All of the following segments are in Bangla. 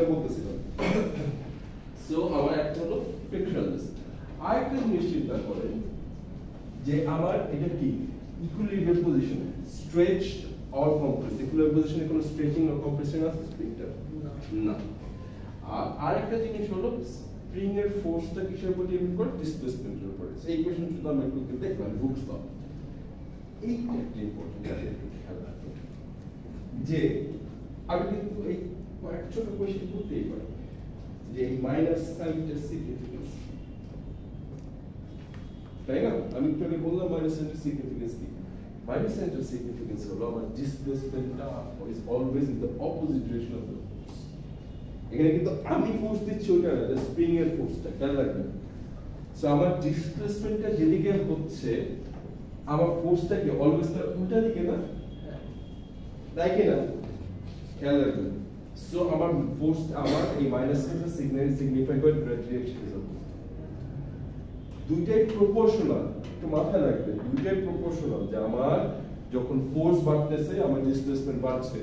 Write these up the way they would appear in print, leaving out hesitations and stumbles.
যেটা বলতেছিলাম। সো আমার একটা হলো ফ্রিকশনলেস। আরেকটা জিনিস চিন্তা করেন যে আমার এটা কি ইকুইলিব্রিয়াম পজিশনে, স্ট্রেচড অর কম্প্রেস। ইকুইলিব্রিয়াম পজিশনে কোনো স্ট্রেচিং অর কম্প্রেশন আছে স্প্রিংটা? না। আর আরেকটা জিনিস হলো স্প্রিং এর ফোর্সটা কিসের উপর ডিপেন্ড করে? ডিসপ্লেসমেন্টের উপর। এই কোশ্চেন শুধু আমরা একটু দেখলাম বুকস দাও। এইটা একটা ইম্পর্টেন্ট একটু খেয়াল রাখবেন যে আমি কিন্তু এই একটা ছোট কোশ্চেন করতেই পারি যে এই মাইনাস সাইনটার সিগনিফিকেন্স, তাই না? আমি তোকে বললাম মাইনাস সাইনটার সিগনিফিকেন্স কি? মাইনাস সাইনটার সিগনিফিকেন্স হলো আমার ডিসপ্লেসমেন্টটা is always in the opposite direction of the force. এখানে কিন্তু আমি ফোর্স দিচ্ছি ওইটা না, স্প্রিং এর ফোর্সটা, খেয়াল রাখবেন। সো আমার ডিসপ্লেসমেন্টটা যেদিকে হচ্ছে আমার ফোর্সটা কি অলওয়েজ তার উল্টা দিকে না, তাই কি না? খেয়াল রাখবেন। সো আমার ফোর্স, আমার এই মাইনাস সাইনটা সিগনিফাই করে ডিরেকশন অফ দুইটাই প্রপোর্শনাল। একটু মাথায় রাখবেন দুইটাই প্রপোর্শনাল, যে আমার যখন ফোর্স বাড়তেছে আমার ডিসপ্লেসমেন্ট বাড়ছে।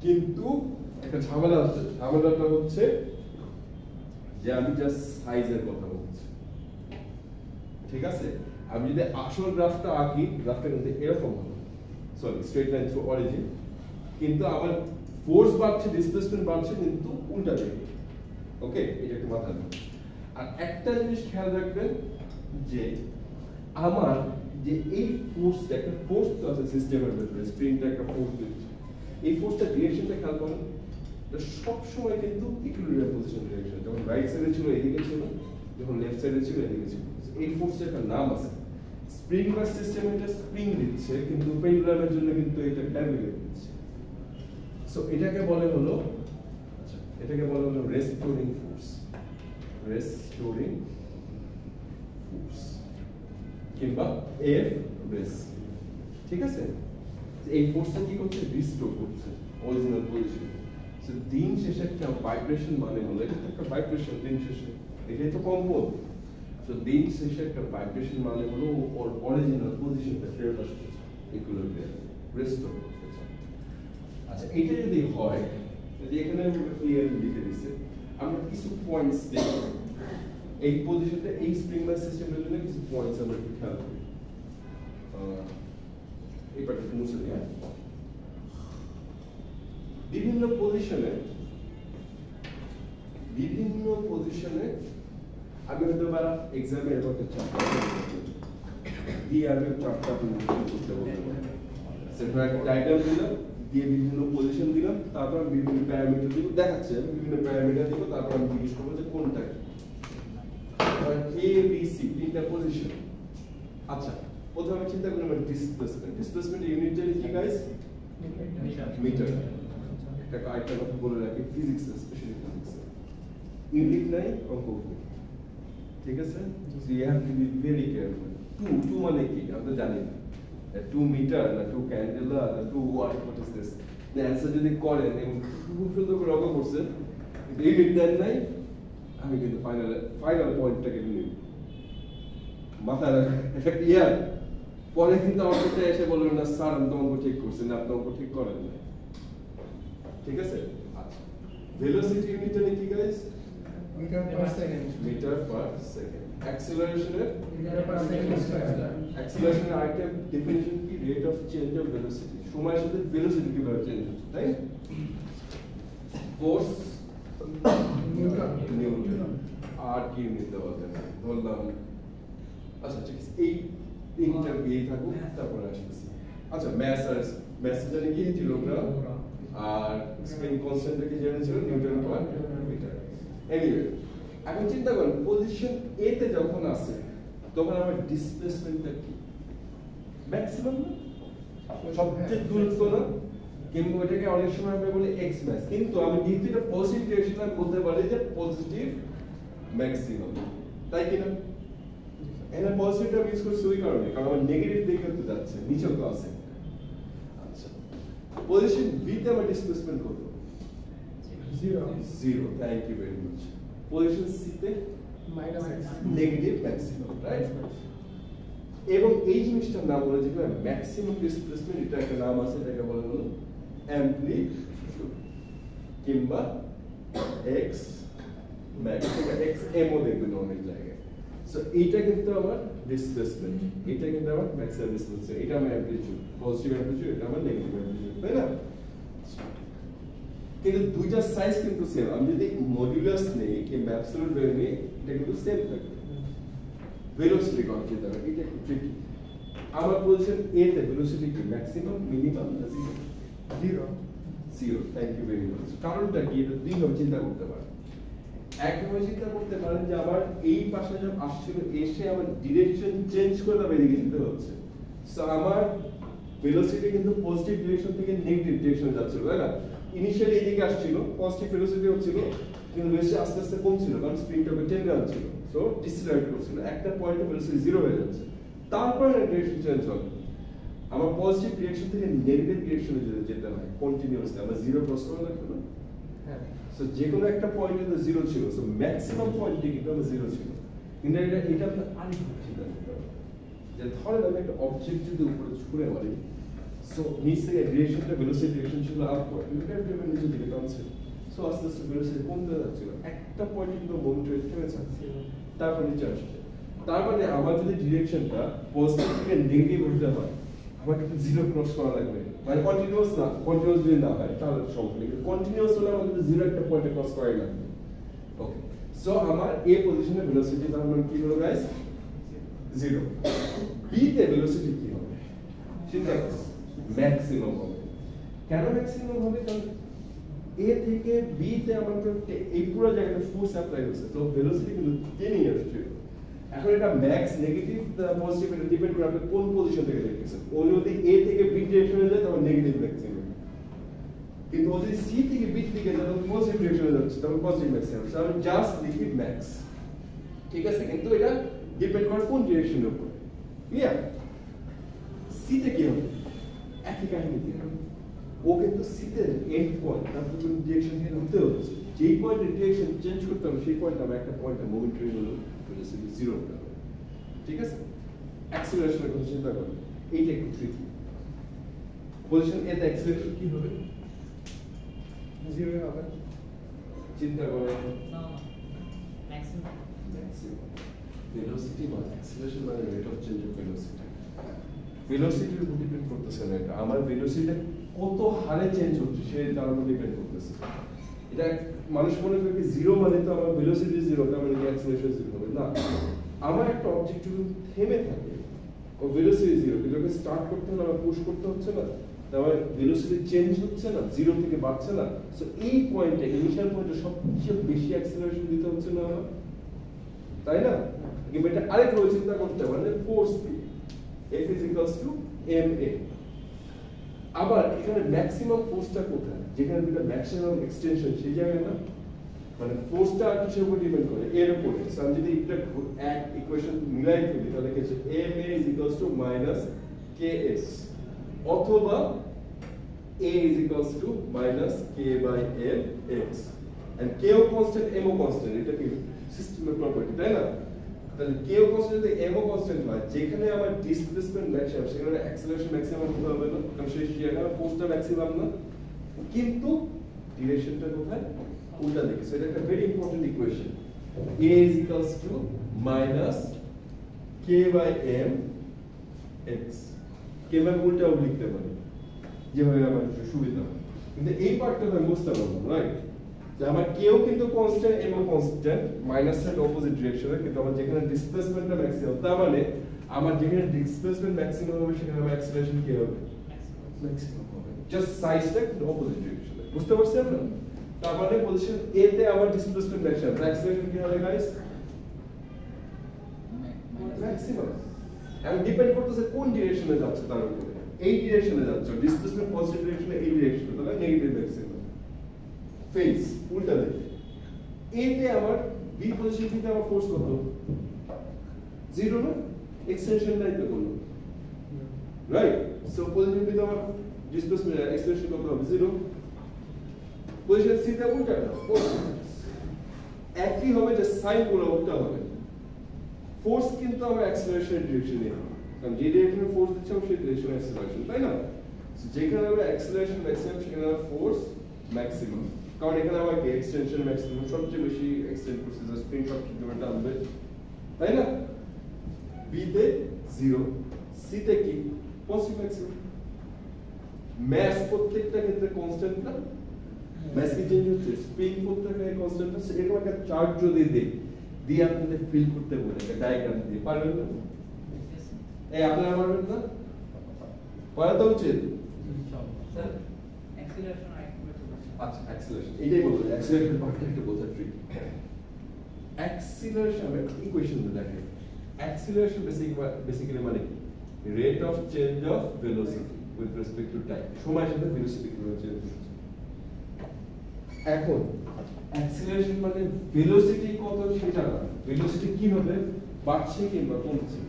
কিন্তু একটা ঝামেলা আছে, ঝামেলাটা হচ্ছে যে আমি জাস্ট সাইজের কথা বলছি, ঠিক আছে? আমি যদি আসল গ্রাফটা আঁকি, গ্রাফটা কিন্তু এরকম হবে, sorry straight line through origin, কিন্তু আমার ফোর্স বাড়ছে, ডিসপ্লেসমেন্ট বাড়ছে কিন্তু উল্টা দিকে। ওকে, এটা একটু মাথায় রাখবেন। আর একটা জিনিস খেয়াল রাখবেন যে আমার যে এই ফোর্সটা, একটা ফোর্স তো আছে সিস্টেমের ভিতরে, স্প্রিংটা একটা ফোর্স দিচ্ছে, এই ফোর্সটা ডিরেকশনটা খেয়াল করেন, এটা সব সময় কিন্তু ইকুইলিব্রিয়াম পজিশন ডিরেকশন। যখন রাইট সাইডে ছিল এদিকে ছিল, যখন লেফট সাইডে ছিল এদিকে ছিল। এই ফোর্সটার একটা নাম আছে। স্প্রিং বা সিস্টেম এটা স্প্রিং দিচ্ছে, কিন্তু পেন্ডুলামের জন্য কিন্তু এটা গ্র্যাভিটেট দিচ্ছে। সো এটাকে বলে হলো, আচ্ছা এটাকে বলে হলো রেস্টোরিং ফোর্স, রেস্টোরিং ফোর্স কিংবা এফ রেস, ঠিক আছে? এই ফোর্সটা কি করছে? রিস্টোর করছে অরিজিনাল পজিশন। সো দিন শেষে একটা ভাইব্রেশন মানে হলো, এটা একটা ভাইব্রেশন দিন শেষে, এটাই তো কম্পন। সো দিন শেষে একটা ভাইব্রেশন মানে হলো ওর অরিজিনাল পজিশনটা ফেরত আসছে, ইকুইলিব্রিয়াম রেস্টোর করতেছে। আচ্ছা এটা যদি হয়, যদি এখানে ক্লিয়ারলি লিখে দিছে, আমরা কিছু পয়েন্টস দেখব এই পজিশনটা, এই স্প্রিং বা সিস্টেমের জন্য কিছু পয়েন্টস আমরা একটু খেয়াল করি। এই পার্টটা মুছে দিই। বিভিন্ন পজিশনে আমি হয়তো বা এক্সামে এরকম একটা চাপটা দিয়ে আমি চাপটা করতে বলবো, সেটা একটা ডায়াগ্রাম দিলাম, দিয়ে বিভিন্ন পজিশন দিলাম, তারপর আমি বিভিন্ন প্যারামিটার দিব, দেখাচ্ছে আমি বিভিন্ন প্যারামিটার দিব, তারপর আমি জিজ্ঞেস করবো যে কোনটা এ বি সি তিনটা পজিশন। আচ্ছা প্রথমে চিন্তা করি আমরা ডিসপ্লেসমেন্ট ইউনিট জানি কি গাইস? মিটার। একটা কথা বলে রাখি, ফিজিক্স স্পেশালি ফিজিক্স ইউনিট নাই অঙ্ক, ঠিক আছে? So you have to be very careful. 2 মানে কি আমরা জানি না, 2 মিটার না 2 ক্যান্ডেলা না 2 হোয়াট ইজ দিস। না অ্যানসার যদি করেন এবং খুব সুন্দর করে অঙ্ক করছেন কিন্তু ইউনিট দেন নাই, আমি কিন্তু ফাইনাল পয়েন্টটাকে নিই মাথায় রাখেন, এটা ক্লিয়ার। পরে কিন্তু আমার কাছে এসে বলবেন না স্যার আমি তো অঙ্ক ঠিক করছি না, আপনি অঙ্ক ঠিক করেন না, ঠিক আছে? আচ্ছা ভেলোসিটি ইউনিট জানি কি guys? Metre per second. Metre per second. অ্যাক্সিলারেশনের মিটার পার সেকেন্ড স্কয়ার। অ্যাক্সিলারেশনের আরেকটা ডেফিনিশন কি? Rate of change of velocity, সময়ের সাথে ভেলোসিটি কিভাবে চেঞ্জ হচ্ছে, তাই? Force Newton. আর কি ইউনিট দেওয়া যায় বললাম। আচ্ছা ঠিক আছে, এই তিনটা বিয়ে থাকুক, তারপরে আসতেছি। আচ্ছা ম্যাস জানি কি? কিলোগ্রাম। আর স্প্রিং কনস্ট্যান্টটা কি জানা ছিল? Newton per metre. এনিওয়ে এখন চিন্তা করেন পজিশন এ তে যখন আসে তখন আমার ডিসপ্লেসমেন্টটা কি? ম্যাক্সিমাম না, সবচেয়ে দূরত্ব না, কিন্তু এটাকে অনেক সময় আমরা বলি এক্স ম্যাক্স, কিন্তু আমি যেহেতু এটা পজিটিভ ডিরেকশন আমি বলতে পারি যে পজিটিভ ম্যাক্সিমাম, তাই কিনা? এখানে পজিটিভটা ইউজ করছি ওই কারণে, কারণ আমার নেগেটিভ দিকে তো যাচ্ছে, নিচেও তো আছে। আচ্ছা পজিশন বি তে আমার ডিসপ্লেসমেন্ট কত? 0। Thank you very much. Position C তে নেগেটিভ ম্যাক্সিমাম, রাইট? এবং এই জিনিসটার নাম বলে যেটা ম্যাক্সিমাম ডিসপ্লেসমেন্ট, এটা একটা নাম আছে, এটাকে বলা হলো অ্যামপ্লিটিউড কিংবা x max এটা x m ও দেখবেন অনেক জায়গায়। সো এইটা কিন্তু আমার ডিসপ্লেসমেন্ট, এটা কিন্তু আমার ম্যাক্সিমাম ডিসপ্লেসমেন্ট, এটা আমার অ্যামপ্লিটিউড, পজিটিভ অ্যামপ্লিটিউড, এটা আমার নেগেটিভ অ্যামপ্লিটিউড, তাই না? কিন্তু দুইটা সাইজ কিন্তু সেম। আমি যদি মডুলাস নেই কি অ্যাবসলিউট ভ্যালু নেই, এটা কিন্তু সেম থাকবে। ভেলোসিটি কনসিডার করা, এটা একটু ট্রিকি। আমার পজিশন এ তে ভেলোসিটি কি ম্যাক্সিমাম, মিনিমাম না zero? Zero. Zero. Thank you very much. কারণটা কি? এটা দুই ভাবে চিন্তা করতে পারেন। একভাবে চিন্তা করতে পারেন যে আমার এই পাশে যখন আসছিল এসে আমার ডিরেকশন চেঞ্জ করে তবে এদিকে যেতে হচ্ছে। সো আমার ভেলোসিটি কিন্তু পজিটিভ ডিরেকশন থেকে নেগেটিভ ডিরেকশনে যাচ্ছিল, তাই না? ইনিশিয়ালি এদিকে আসছিল, পজিটিভ ভেলোসিটি হচ্ছিল, কিন্তু ভেলোসিটি আস্তে আস্তে কমছিল কারণ স্প্রিংটা টেনে আনছিল। সো ডিসেলারেট করছিল, একটা পয়েন্টে ভেলোসিটি জিরো হয়ে যাচ্ছে। তারপরে ডিরেকশন চেঞ্জ হবে। আমার পজিটিভ ডিরেকশন থেকে নেগেটিভ ডিরেকশনে যেতে হয় কন্টিনিউয়াসলি, আমরা জিরো ক্রস করা লাগবে না? হ্যাঁ। সো যে কোনো একটা পয়েন্টে তো জিরো ছিল, সো ম্যাক্সিমাম পয়েন্টে কিন্তু আমার জিরো ছিল। কিন্তু এটা আপনার আরেকটু চিন্তা করতে হবে যে ধরেন আমি একটা অবজেক্ট যদি উপরে ছুঁড়ে মারি, সো নিচ থেকে ডিরেকশনটা ভেলোসিটি ডিরেকশন ছিল আপওয়ার্ড, এটা ভেবে নিচের দিকে টানছে, সো আস্তে আস্তে ভেলোসিটি কমতে যাচ্ছিল, একটা পয়েন্টে কিন্তু মোমেন্টারি থেমে যাচ্ছে, তারপর নিচে আসছে। তার মানে আমার যদি ডিরেকশনটা পজিটিভ থেকে নেগেটিভ হতে হয়, আমার কিন্তু জিরো ক্রস করা লাগবে, মানে কন্টিনিউয়াস না, কন্টিনিউয়াস যদি না হয় তাহলে সমস্যা নেই, কন্টিনিউয়াস হলে আমার কিন্তু জিরো একটা পয়েন্টে ক্রস করাই লাগবে। ওকে, সো আমার এ পজিশনে ভেলোসিটি তার মানে কি হলো গাইস? জিরো। বি তে ভেলোসিটি কি হবে? চিন্তা করো, ম্যাক্সিমাম হবে। কেন ম্যাক্সিমাম হবে? কারণ এ থেকে বি তে আমার এই পুরো জায়গাটা ফোর্স অ্যাপ্লাই হচ্ছে, তো ভেলোসিটি কিন্তু টেনে আসছে। এখন এটা ম্যাক্স নেগেটিভ পজিটিভ এটা ডিপেন্ড করে আপনি কোন পজিশন থেকে দেখতেছেন। ও যদি এ থেকে বি ডিরেকশনে যায় তখন নেগেটিভ ম্যাক্সিমাম, কিন্তু ও যদি সি থেকে বি থেকে যায় তখন পজিটিভ ডিরেকশনে যাচ্ছে, তখন পজিটিভ ম্যাক্সিমাম। সো আমি জাস্ট লিখি ম্যাক্স, ঠিক আছে? কিন্তু এটা ডিপেন্ড করে কোন ডিরেকশনের উপর। ক্লিয়ার? সি তে কি হবে? একই কাহিনী দিয়ে ও কিন্তু সি তে এন্ড পয়েন্ট, তারপর কোন ডিরেকশন দিয়ে ঘুরতে হচ্ছে, যেই পয়েন্টের ডিরেকশন চেঞ্জ করতে হবে সেই পয়েন্ট আমরা একটা পয়েন্টে মোমেন্টারি হলো ভেলোসিটি জিরো হতে হবে, ঠিক আছে? অ্যাক্সিলারেশনের কথা চিন্তা করুন, এইটা একটু ট্রিকি। পজিশন এ তে অ্যাক্সিলারেশন কি হবে? জিরো হবে। চিন্তা করেন, না ম্যাক্সিমাম ভেলোসিটি বা অ্যাক্সিলারেশন মানে rate of change of velocity. ভেলোসিটির উপর ডিপেন্ড করতেছে না, এটা আমার ভেলোসিটি কত হারে চেঞ্জ হচ্ছে সেই তার উপর ডিপেন্ড করতেছে। এটা মানুষ মনে করে কি জিরো মানে তো আমার ভেলোসিটি জিরো, তার মানে কি অ্যাক্সিলারেশন জিরো হবে না। আমার একটা অবজেক্ট যদি থেমে থাকে ও ভেলোসিটি জিরো, কিন্তু ওকে স্টার্ট করতে হলে আমার পুশ করতে হচ্ছে না, তার ভেলোসিটি চেঞ্জ হচ্ছে না, জিরো থেকে বাড়ছে না। সো এই পয়েন্টে ইনিশিয়াল পয়েন্টে সবচেয়ে বেশি অ্যাক্সিলারেশন দিতে হচ্ছে না আমার, তাই না? কিন্তু এটা আরেকভাবে চিন্তা করতে পারেন, ফোর্স দিয়ে F is equals to ma। আবার এখানে ম্যাক্সিমাম ফোর্সটা কোথায়? যেখানে দুটো ম্যাক্সিমাম এক্সটেনশন সেই জায়গায় না, মানে ফোর্সটা আর কিসের উপর ডিপেন্ড করে? এর উপরে। সো আমি যদি এটা এক ইকুয়েশন মিলাই ফেলি তাহলে কি হচ্ছে? ma is equals to minus ks অথবা a is equals to minus k by m x, and k ও কনস্ট্যান্ট m ও কনস্ট্যান্ট, এটা কি সিস্টেমের প্রপার্টি, তাই না? তাহলে k ও কনস্ট্যান্ট যদি m ও কনস্ট্যান্ট হয়, যেখানে আমার ডিসপ্লেসমেন্ট ম্যাক্সিমাম সেখানে অ্যাক্সিলারেশন ম্যাক্সিমাম হতে হবে না, কারণ সেই জায়গায় ফোর্সটা ম্যাক্সিমাম না, কিন্তু ডিরেকশনটা কোথায়? উল্টা দিকে। সো এটা একটা very important equation, a is equals to minus k by m x। k by উল্টাও লিখতে পারি যেভাবে আমার সুবিধা হয়, কিন্তু এই পার্টটা আমি বুঝতে পারবো, রাইট? যে আমার কেও কিন্তু কনস্ট্যান্ট এবং কনস্ট্যান্ট মাইনাস এর অপোজিট ডিরেকশনে, কিন্তু আমার যেখানে ডিসপ্লেসমেন্টটা ম্যাক্সিমাম, তার মানে আমার যেখানে ডিসপ্লেসমেন্ট ম্যাক্সিমাম হবে সেখানে আমার অ্যাক্সিলারেশন কি হবে? ম্যাক্সিমাম হবে, জাস্ট সাইজটা কিন্তু অপোজিট ডিরেকশনে। বুঝতে পারছেন আপনারা? তার মানে পজিশন এ তে আমার ডিসপ্লেসমেন্ট ম্যাক্সিমাম, অ্যাক্সিলারেশন কি হবে গাইস? ম্যাক্সিমাম। এখন ডিপেন্ড করতেছে কোন ডিরেকশনে যাচ্ছে তার উপরে। এই ডিরেকশনে যাচ্ছে, ডিসপ্লেসমেন্ট পজিটিভ ডিরেকশনে, এই ডিরেকশনে তাহলে নেগেটিভ ম্যাক্সিমাম। ফেজ উল্টা দিকে। এ তে আমার বি পজিশন থেকে আমার ফোর্স কত? জিরো না, এক্সটেনশন নাই তো কোনো, রাইট? সো পজিশন থেকে আমার ডিসপ্লেসমেন্ট এক্সটেনশন কত হবে? জিরো। পজিশন সি তে উল্টা না, একই হবে, যে সাইন গুলো উল্টা হবে। ফোর্স কিন্তু আমার অ্যাক্সিলারেশন ডিরেকশনে, কারণ যে ডিরেকশনে ফোর্স দিচ্ছে আমি সেই ডিরেকশনে অ্যাক্সিলারেশন, তাই না? যেখানে আমার অ্যাক্সিলারেশন ম্যাক্সিমাম সেখানে আমার ফোর্স ম্যাক্সিমাম, কারণ এখানে আমাকে এক্সটেনশন ম্যাক্সিমাম সবচেয়ে বেশি এক্সটেন্ড করছে যে স্প্রিং সবচেয়ে জোরে টানবে, তাই না? বি তে 0, সি তে কি পজিটিভ ম্যাক্সিমাম। ম্যাস প্রত্যেকটা ক্ষেত্রে কনস্ট্যান্ট না, ম্যাস কি চেঞ্জ হচ্ছে, স্প্রিং প্রত্যেকটা কনস্ট্যান্ট আছে। এরকম একটা চার্ট যদি দেই, দিয়ে আপনাদের ফিল করতে বলে একটা ডায়াগ্রাম দিয়ে পারবেন না? এই আপনারা পারবেন না? পারা তো উচিত। স্যার অ্যাক্সিলারেশন আরেকটু বলুন। আচ্ছা অ্যাক্সিলারেশন এটাই বলবো, অ্যাক্সিলারেশন পার্টটা একটু বোঝা ট্রিকি। অ্যাক্সিলারেশন আমরা ইকুয়েশন দেখেন, অ্যাক্সিলারেশন বেসিক্যালি মানে কি, rate of change of velocity with respect to time, সময়ের সাথে ভেলোসিটি কিভাবে চেঞ্জ হচ্ছে। এখন অ্যাক্সিলারেশন মানে ভেলোসিটি কত সেটা না, ভেলোসিটি কিভাবে বাড়ছে কিংবা কমছে।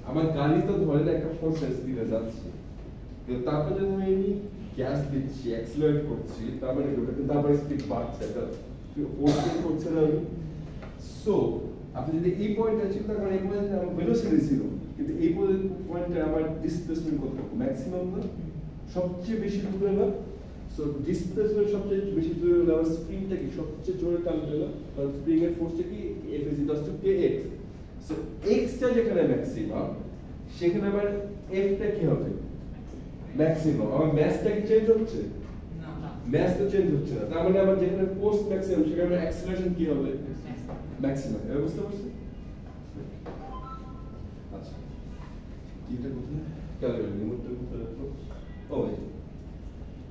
আমার গাড়ি তো ধরেন একটা কনস্ট্যান্ট স্পিডে যাচ্ছে, কিন্তু তারপর যখন আমি গ্যাস দিচ্ছি, অ্যাক্সিলারেট করছি, তার মানে ওটা কিন্তু আবার স্পিড বাড়ছে, এটা ফোর্স করছে না আমি। সো আপনি যদি এই পয়েন্টে চিন্তা করেন, এই পয়েন্টে আমার ভেলোসিটি ছিল, কিন্তু এই পয়েন্টে আমার ডিসপ্লেসমেন্ট কত, ম্যাক্সিমাম না, সবচেয়ে বেশি দূরে না। সো ডিসপ্লেসমেন্ট সবচেয়ে বেশি দূরে হলে আমার স্প্রিংটা কি সবচেয়ে জোরে টানবে না, কারণ স্প্রিং এর ফোর্সটা কি F is equal to kx। So x টা যেখানে ম্যাক্সিমাম, সেখানে আবার f টা কি হবে, ম্যাক্সিমাম। আমার ম্যাসটা কি চেঞ্জ হচ্ছে না না ম্যাস তো চেঞ্জ হচ্ছে না, তার মানে আমার যেখানে ফোর্স ম্যাক্সিমাম সেখানে অ্যাক্সিলারেশন কি হবে, ম্যাক্সিমাম। এবার বুঝতে পারছেন? আচ্ছা কিটা কোথায় ক্যালকুলেট রিমোটটা কোথায় রাখবো, ও এই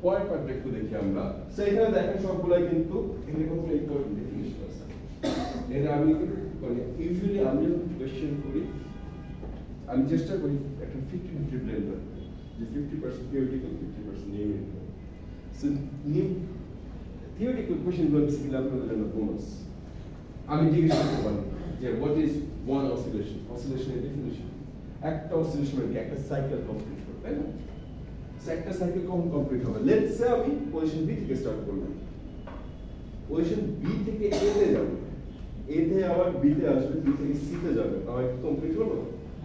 পয়েন্ট পার্টটা একটু দেখি আমরা। সো এখানে দেখেন সবগুলাই কিন্তু এখানে কত ইম্পর্টেন্ট ডেফিনিশন আছে। এটা আমি মানে ইউজুয়ালি আমি যখন কোশ্চেন করি, আমি চেষ্টা করি একটা 50-50 ব্লেন্ড রাখতে, যে 50% থিওরিটিক্যাল 50% নিউমেরিক্যাল। সো থিওরিটিক্যাল কোশ্চেনগুলো বেসিক্যালি আপনাদের জন্য বোনাস। আমি জিজ্ঞেস করতে পারি যে হোয়াট ইজ ওয়ান অসিলেশন, অসিলেশনের ডেফিনিশন। একটা অসিলেশন মানে একটা সাইকেল কমপ্লিট করতে, তাই না? একটা সাইকেল কখন কমপ্লিট হবে, লেটস সে আমি পজিশন বি থেকে স্টার্ট করলাম, পজিশন বি থেকে এ তে যাব, এ তে আবার বি তে আসবে, বি থেকে সি তে যাবে, আমার কি কমপ্লিট হলো?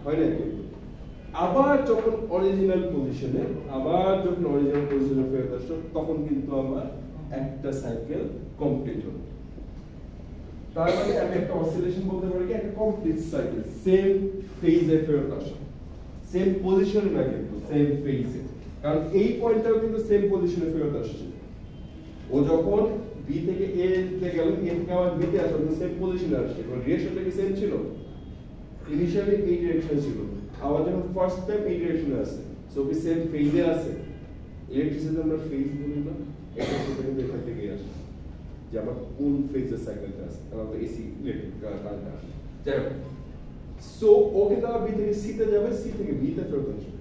হয় না কিন্তু আবার যখন অরিজিনাল পজিশনে ফেরত আসলো, তখন কিন্তু আমার একটা সাইকেল কমপ্লিট হলো। তার মানে আমি একটা অসিলেশন বলতে পারি কি একটা কমপ্লিট সাইকেল, সেম ফেজে ফেরত আসা, সেম পজিশনে না কিন্তু সেম ফেজে, কারণ এই পয়েন্টটাও কিন্তু সেম পজিশনে ফেরত আসছে। ও যখন বি থেকে এ তে গেল, এ থেকে আবার বি তে আসলো, সেম পজিশনে আসছে, কারণ ডিরেকশনটা কি সেম ছিল, ইনিশিয়ালি এই ডিরেকশন ছিল, আবার যখন ফার্স্ট টাইম এই ডিরেকশনে আছে, সো কি সেম ফেজে আছে। ইলেকট্রিসিটি আমরা ফেজ বলি না, এটা সেটা কিন্তু এখান থেকে আসে, যে আমার কোন ফেজের সাইকেলটা আছে, কারণ তো এসি ইলেকট্রিক কারেন্ট আসে। যাই হোক, সো ওকে তারা বি থেকে সি তে যাবে, সি থেকে বি তে ফেরত আসবে,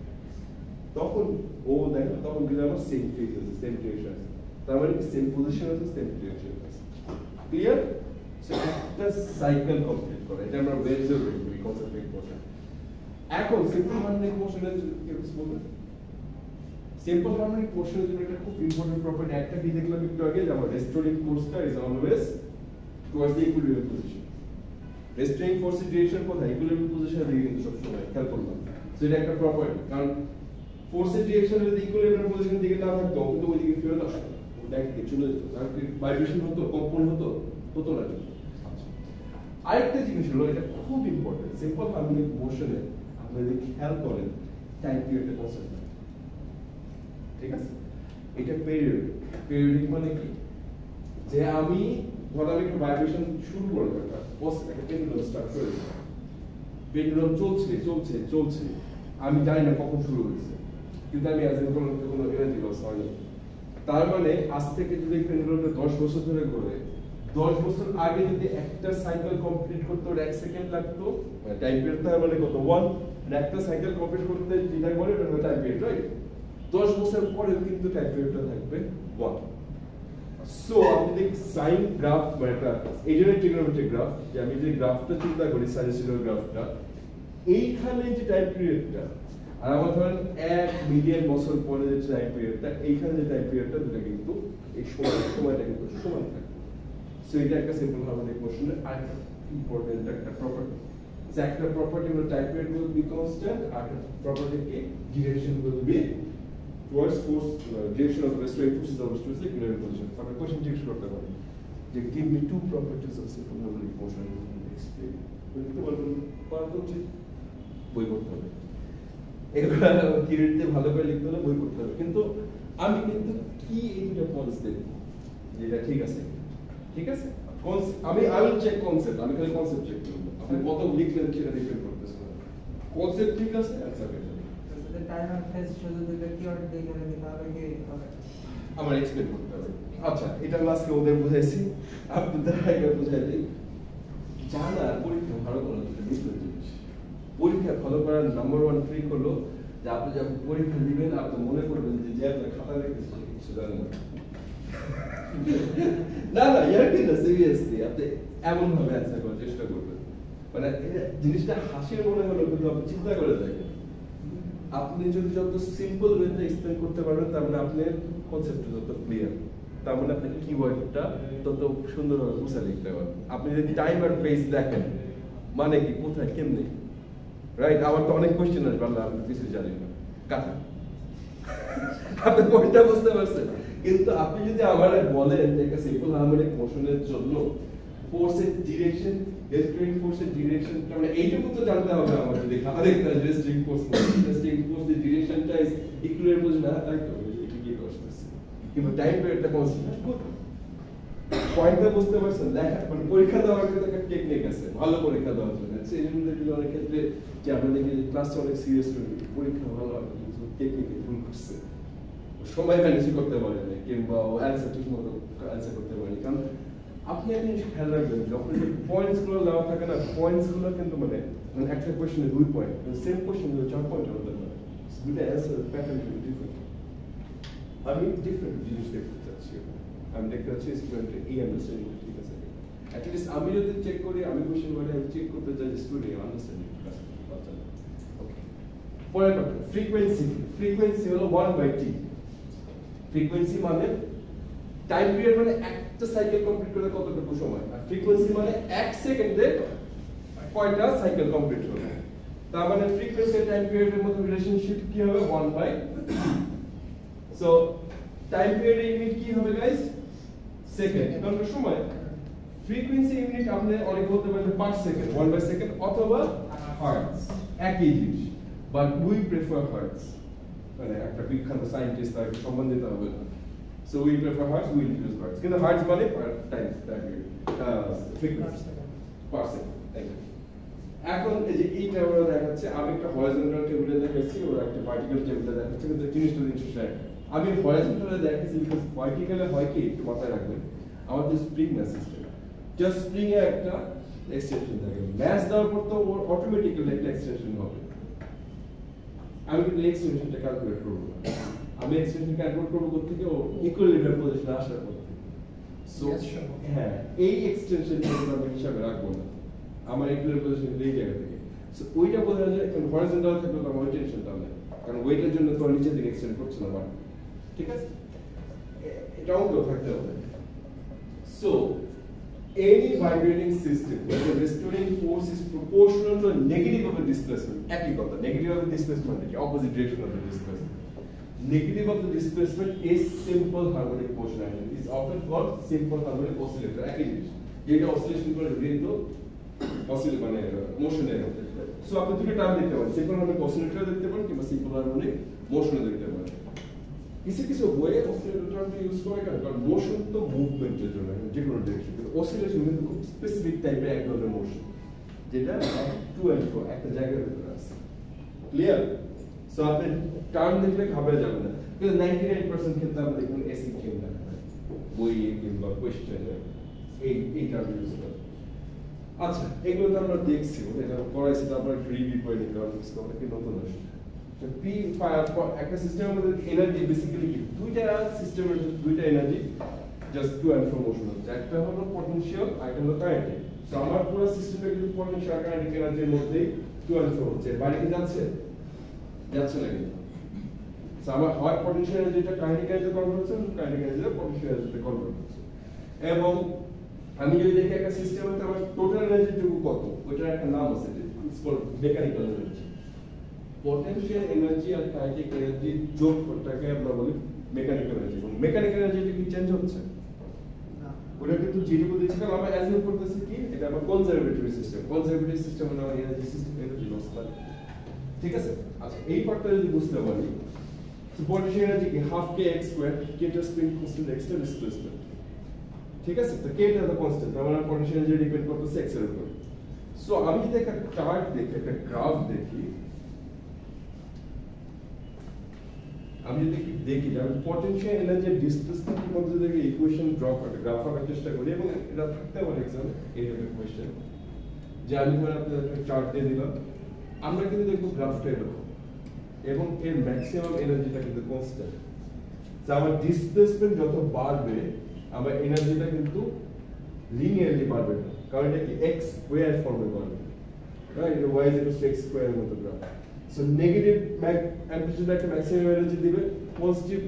তখন ও দেখো তখন কিন্তু আমার সেম ফেজ আছে, সেম ডিরেকশন আছে, তার মানে সেম পজিশন আছে, সেম ডিরেকশন আছে। ক্লিয়ার? সো একটা সাইকেল কমপ্লিট করে, এটা আমরা ওয়েভসের এই কনসেপ্ট ইম্পর্টেন্ট। এখন সিম্পল হারমোনিক মোশনের কি বলবো, সিম্পল হারমোনিক মোশনের জন্য একটা খুব ইম্পর্টেন্ট প্রপার্টি একটা কি দেখলাম একটু আগে, যে আমার রেস্টোরিং ফোর্সটা is always towards the equilibrium position. Restoring ফোর্সের ডিরেকশন কোথায়, ইকুইলিব্রিয়াম পজিশনের দিকে কিন্তু সব সময় খেয়াল করলাম। সো এটা একটা প্রপার্টি, কারণ ফোর্সের ডিরেকশন যদি ইকুইলিব্রিয়াম পজিশনের দিকে না থাকতো, কিন্তু ওই দিকে ফেরত আসতো, ওটা একদিকে চলে যেত, তার কি ভাইব্রেশন হতো, কম্পন হতো, হতো না। আরেকটা জিনিস হলো, এটা খুব ইম্পর্টেন্ট, সিম্পল হারমোনিক মোশনে আপনি যদি খেয়াল করেন টাইম পিরিয়ডটা কনসেপ্ট, ঠিক আছে? এটা পিরিয়ডিক মানে কি, যে আমি ধর আমি একটা ভাইব্রেশন শুরু করলাম, একটা পেন্ডুলাম স্টার্ট করে দিলাম, পেন্ডুলাম চলছে, আমি জানি না কখন শুরু হয়েছে, কিন্তু আমি অ্যাজ কোনো এনার্জি লস হয়নি। তার মানে আজ থেকে যদি পেন্ডুলামটা 10 বছর ধরে ঘুরে, 10 বছর আগে যদি একটা সাইকেল কমপ্লিট করতে ওর 1 সেকেন্ড লাগতো, টাইম পিরিয়ড তার মানে কত 1, আর একটা সাইকেল কমপ্লিট করতে যেটা করে ওটা হলো টাইম পিরিয়ড, রাইট? 10 বছর পরে কিন্তু টাইম পিরিয়ডটা থাকবে 1। সো আপনি দেখ সাইন গ্রাফ মানে এই জন্য ট্রিগোনোমেট্রিক গ্রাফ, যে আমি যে গ্রাফটা চিন্তা করি সাইনোসয়েডাল গ্রাফটা, এইখানে যে টাইম পিরিয়ডটা আর আমার ধরেন 1 মিলিয়ন বছর পরে যে টাইম পিরিয়ডটা, এইখানে যে টাইম পিরিয়ডটা, দুটো কিন্তু এই সময়টা কিন্তু সমান থাকে। সো এটা একটা সিম্পল হারমোনিক মোশনের আরেকটা ইম্পর্টেন্ট একটা প্রপার্টি, যে একটা প্রপার্টি হলো time period will be constant, আর একটা প্রপার্টি কি direction will be towards force direction of the restoring forces of towards the equilibrium position. আমরা কোশ্চেন জিজ্ঞেস করতে পারি যে give me two properties of simple harmonic motion and explain. বলতে পারবেন পারবেন যে বই পড়তে হবে। এগুলা থিওরিতে ভালো করে লিখতে হলে বই পড়তে হবে, কিন্তু আমি কিন্তু কি এই দুটো পয়েন্টস দেব যেটা ঠিক আছে, ঠিক আছে, আমি আই উইল চেক কনসেপ্ট, আমি খালি কনসেপ্ট চেক করব, আপনি কত লিখলেন সেটা ডিপেন্ড করতেছে না, কনসেপ্ট ঠিক আছে অ্যানসার পেয়ে যাবেন। টাইম অফ ফেজ শুধু দুটো কিওয়ার্ড দিয়ে করে দিতে হবে কি হবে, আমার এক্সপ্লেইন করতে হবে। আচ্ছা, এটা আজকে ওদের বুঝাইছি, আপনাদের আগে বুঝাইলি জানা পরীক্ষা ভালো করার জন্য ডিফারেন্ট জিনিস। পরীক্ষা ভালো করার নাম্বার ওয়ান ট্রিক হলো যে আপনি যখন পরীক্ষা দিবেন আপনি মনে করবেন যে আপনার খাতা রেখেছে কিছু জানেন না, না ইয়ার কি না, সিরিয়াসলি আপনি এমন ভাবে অ্যান্সার করার চেষ্টা করবেন, মানে জিনিসটা হাসির মনে হলো কিন্তু আপনি চিন্তা করে দেখেন, আপনি যদি যত সিম্পল ওয়েতে এক্সপ্লেইন করতে পারবেন তার মানে আপনার কনসেপ্টটা যত ক্লিয়ার, তার মানে আপনি কিওয়ার্ডটা তত সুন্দরভাবে বুঝে লিখতে পারবেন। আপনি যদি টাইম আর ফেজ দেখেন মানে কি, কোথায়, কেমনে, রাইট? আমার তো অনেক কোশ্চেন আসবে, আল্লাহ আমি কিছু জানি না, কাটা আপনি পয়েন্টটা বুঝতে পারছেন, কিন্তু আপনি যদি আমার বলেন যে একটা সিম্পল হারমোনিক মোশনের জন্য ফোর্সের ডিরেকশন, রেস্ট্রিং ফোর্সের ডিরেকশন, মানে এইটুকু তো জানতে হবে আমার, যদি খাতা দেখতে হয় রেস্ট্রিং ফোর্স, রেস্ট্রিং ফোর্সের ডিরেকশনটা ইজ ইকুইলিব্রিয়াম পজিশন, না তাই তো এটা কি করতেছে, কিন্তু টাইম পিরিয়ডটা কনস্ট্যান্ট পয়েন্টটা বুঝতে পারছেন, লেখা মানে পরীক্ষা দেওয়ার ক্ষেত্রে একটা টেকনিক আছে, ভালো পরীক্ষা দেওয়ার জন্য। সেই জন্য দেখি অনেক ক্ষেত্রে যে আমরা দেখি ক্লাসটা অনেক সিরিয়াস পরীক্ষা ভালো হয় কিন্তু টেকনিকে ভুল করছে, সময় ম্যানেজ করতে পারে না, কিংবা ও অ্যান্সার ঠিক মতো অ্যান্সার করতে পারে। কারণ আপনি একটা জিনিস খেয়াল রাখবেন, যখন যে পয়েন্টস গুলো দেওয়া থাকে না, পয়েন্টস গুলো কিন্তু মানে একটা কোয়েশ্চেনে 2 পয়েন্ট, সেম কোয়েশ্চেন গুলো 4 পয়েন্ট হতে পারে, দুটো অ্যান্সার প্যাটার্ন কিন্তু ডিফারেন্ট। আমি ডিফারেন্ট জিনিস দেখতে চাচ্ছি, আমি দেখতে চাচ্ছি স্টুডেন্টের এই আন্ডারস্ট্যান্ডিং ঠিক আছে, অ্যাটলিস্ট আমি যদি চেক করি, আমি কোশ্চেন মানে আমি চেক করতে চাই যে স্টুডেন্ট আন্ডারস্ট্যান্ডিং আছে বাচ্চা। ওকে, পরের কথা ফ্রিকোয়েন্সি। ফ্রিকোয়েন্সি হলো 1/t। ফ্রিকোয়েন্সি মানে টাইম পিরিয়ড, মানে একটা সাইকেল কমপ্লিট করতে কতটুকু সময়, আর ফ্রিকোয়েন্সি মানে 1 সেকেন্ডে কয়টা সাইকেল কমপ্লিট হবে। তার মানে ফ্রিকোয়েন্সি আর টাইম পিরিয়ডের মধ্যে রিলেশনশিপ কি হবে, 1/t। সো টাইম পিরিয়ডের ইউনিট কি হবে গাইস, সেকেন্ড, কারণ সময়। ফ্রিকোয়েন্সি ইউনিট আপনি অনেক বলতে পারেন পার সেকেন্ড, 1/সেকেন্ড, অথবা হার্টজ, একই জিনিস, বাট উই প্রেফার হার্টজ, মানে একটা বিখ্যাত সায়েন্টিস্ট তার সম্বন্ধিত হবে না, so we prefer hertz, we use hertz, কিন্তু হার্টজ মানে পার টাইম ফ্রিকোয়েন্সি পার সেকেন্ড। এখন এই যে এইটা ওরা দেখাচ্ছে, আমি একটা হরাইজন্টাল টেবিলে দেখাচ্ছি, ওরা একটা ভার্টিক্যাল টেবিলে দেখাচ্ছে, কিন্তু জিনিসটা ইন্টারেস্টিং। আমি হরাইজন্টালে দেখাচ্ছি বিকজ ভার্টিক্যালে হয় কি, একটু মাথায় রাখবেন, আমাদের স্প্রিং না সিস্টেম, জাস্ট স্প্রিং এ একটা এক্সটেনশন থাকে, ম্যাচ দেওয়ার পর তো ওর অটোমেটিক্যালি একটা এক্সটেনশন হবে। আমি কিন্তু এক্সটেনশনটা ক্যালকুলেট করব না, আমি এক্সটেনশন ক্যালকুলেট করব কোথা থেকে, ও ইকুইলিব্রিয়াম পজিশনে আসার পর থেকে। সো হ্যাঁ, এই এক্সটেনশনটা আমি হিসাবে রাখবো না, আমার ইকুইলিব্রিয়াম পজিশন এই জায়গা থেকে। সো ওইটা বোঝা যায়, কারণ হরাইজন্টাল থাকলে তো আমার টেনশনটা নেই, কারণ ওইটার জন্য তো নিচের দিকে এক্সটেন্ড করছে না, ঠিক আছে, এটাও তো থাকতে হবে। So any vibrating system where the restoring force is proportional to a negative of the displacement, একই কথা, negative of the displacement কি, opposite direction of the displacement, negative of the displacement is simple harmonic motion and is often called simple harmonic oscillator, একই জিনিস, যেটা অসিলেশন করে কিন্তু অসিলেট মানে মোশন এর মধ্যে। সো আপনি দুটো টার্ম দেখতে পারেন, সিম্পল হারমোনিক অসিলেটর দেখতে পারেন, কিংবা সিম্পল হারমোনিক মোশন দেখতে পারেন। কিছু কিছু বইয়ে অসিলেটর টার্মটা ইউজ করে, কারণ মোশন তো মুভমেন্টের জন্য, যে কোনো ডিরেকশন, কিন্তু অসিলেশন কিন্তু খুব স্পেসিফিক টাইপের এক ধরনের মোশন, যেটা টু এন্ড ফ্রো একটা জায়গার ভিতরে আছে। ক্লিয়ার? সো আপনি টার্ম দেখলে ঘাবড়ে যাবেন না, কিন্তু 99% ক্ষেত্রে আপনি দেখবেন এসি কেম না বইয়ে কিংবা কোয়েশ্চেনে এই টার্ম ইউজ করে। আচ্ছা, এগুলো তো আমরা দেখছি, এটা করাইছি, তারপর রিভিউ করে নিতে হবে, কি নতুন আসছে। পি একটা সিস্টেমের মধ্যে এনার্জি বেসিক্যালি কি, দুইটা সিস্টেমের দুইটা energy just to and fro motion হচ্ছে, একটা হলো পটেনশিয়াল আর একটা হলো কাইনেটিক। সো আমার পুরো সিস্টেমে কিন্তু পটেনশিয়াল আর কাইনেটিক এনার্জির মধ্যে টু এন্ড ফ্রো হচ্ছে, বাইরে কি যাচ্ছে না কিন্তু। সো আমার হয় পটেনশিয়াল এনার্জিটা কাইনেটিক এনার্জিতে কনভার্ট হচ্ছে, কাইনেটিক এনার্জিটা পটেনশিয়াল এনার্জিতে কনভার্ট হচ্ছে। এবং আমি যদি দেখি একটা সিস্টেমে আমার টোটাল এনার্জিটুকু কত, ওইটার একটা নাম আছে, it's called mechanical energy. Potential energy আর কাইনেটিক এনার্জি যোগটাকে আমরা বলি মেকানিক্যাল এনার্জি। এবং মেকানিক্যাল এনার্জি কি চেঞ্জ হচ্ছে? না ওটা কিন্তু জিরো করে দিচ্ছি, কারণ আমরা অ্যাজিউম করতেছি কি এটা আমার কনজারভেটিভ সিস্টেম। কনজারভেটিভ সিস্টেম মানে আমার এনার্জি সিস্টেম, এনার্জি লস না। ঠিক আছে? আচ্ছা এই পার্টটা যদি বুঝতে পারি, পটেনশিয়াল এনার্জি কি হাফ কে এক্স স্কয়ার, কে টা স্প্রিং কনস্ট্যান্ট, এক্স টা ডিসপ্লেসমেন্ট। ঠিক আছে? তো কে টা তো কনস্ট্যান্ট, তার মানে পটেনশিয়াল এনার্জি ডিপেন্ড করতেছে এক্স এর উপর। সো আমি যদি একটা চার্ট দেখি, একটা গ্রাফ দেখি, আমি যদি দেখি যে আমি পটেনশিয়াল এনার্জি ডিসপ্লেসমেন্টের মধ্যে থেকে ইকুয়েশন ড্র করে গ্রাফ আঁকার চেষ্টা করি, এবং এটা থাকতে পারে এক্সাম এই টাইপের কোশ্চেন, যে আমি ধরে আপনাদের একটা চার্ট দিয়ে দিলাম, আমরা কিন্তু দেখব গ্রাফটা এরকম, এবং এর ম্যাক্সিমাম এনার্জিটা কিন্তু কনস্ট্যান্ট। তো আমার ডিসপ্লেসমেন্ট যত বাড়বে আমার এনার্জিটা কিন্তু লিনিয়ারলি বাড়বে না, কারণ এটা কি এক্স স্কয়ার ফর্মে বাড়বে, রাইট? এটা y is x স্কয়ার এর মতো গ্রাফ। সো নেগেটিভ অ্যামপ্লিটিউড একটা ম্যাক্সিমাম এনার্জি দিবে, positive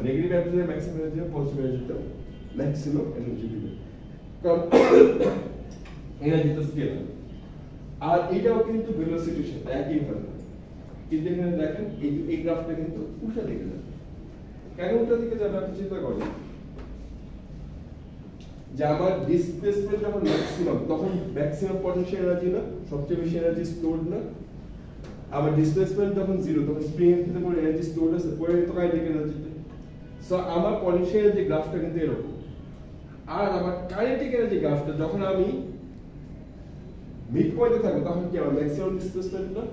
negative amplitude maximum energy দিবে, পজিটিভ এনার্জিটা ম্যাক্সিমাম এনার্জি দিবে, কারণ এনার্জি তো স্কেলার। আর এটাও কিন্তু ভেলোসিটির সাথে একই ভাবে, কিন্তু এখানে দেখেন এই গ্রাফটা কিন্তু উল্টা দিকে যাবে। কেন উল্টা দিকে যাবে আপনি চিন্তা করেন, যে আমার ডিসপ্লেসমেন্ট যখন ম্যাক্সিমাম, তখন ম্যাক্সিমাম পটেনশিয়াল এনার্জি না, সবচেয়ে বেশি এনার্জি স্টোরড না। আমার ডিসপ্লেসমেন্ট যখন জিরো, তখন স্প্রিং এর ভিতরে কোনো এনার্জি স্টোরড আছে, পরে তো কাইনেটিক এনার্জিতে। সো আমার পটেনশিয়াল এনার্জি গ্রাফটা কিন্তু এরকম। আর আমার কাইনেটিক এনার্জি গ্রাফটা যখন আমি মিড পয়েন্টে থাকবো, তখন কি আমার ম্যাক্সিমাম ডিসপ্লেসমেন্ট না,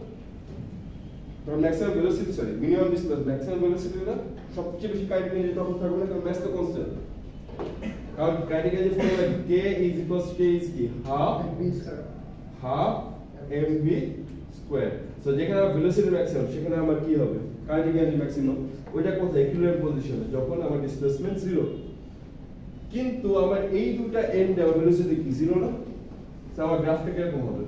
তখন maximum velocity, sorry minimum displacement, maximum velocity না, সবচেয়ে বেশি কাইনেটিক এনার্জি তখন থাকবে না, কারণ ম্যাস তো কনস্ট্যান্ট। কারণ কাইনেটিক এনার্জি ফর্মুলা কি, k is কি হাফ mv স্কয়ার। সো যেখানে আমার ভেলোসিটি ম্যাক্সিমাম, সেখানে আমার কি হবে কাইনেটিক এনার্জি ম্যাক্সিমাম। ওইটা কোথায়? ইকুইলিব্রিয়াম পজিশনে, যখন আমার ডিসপ্লেসমেন্ট জিরো। কিন্তু আমার এই দুটো এন্ডে আমার ভেলোসিটি কি জিরো না, সো আমার গ্রাফটা কিরকম হবে?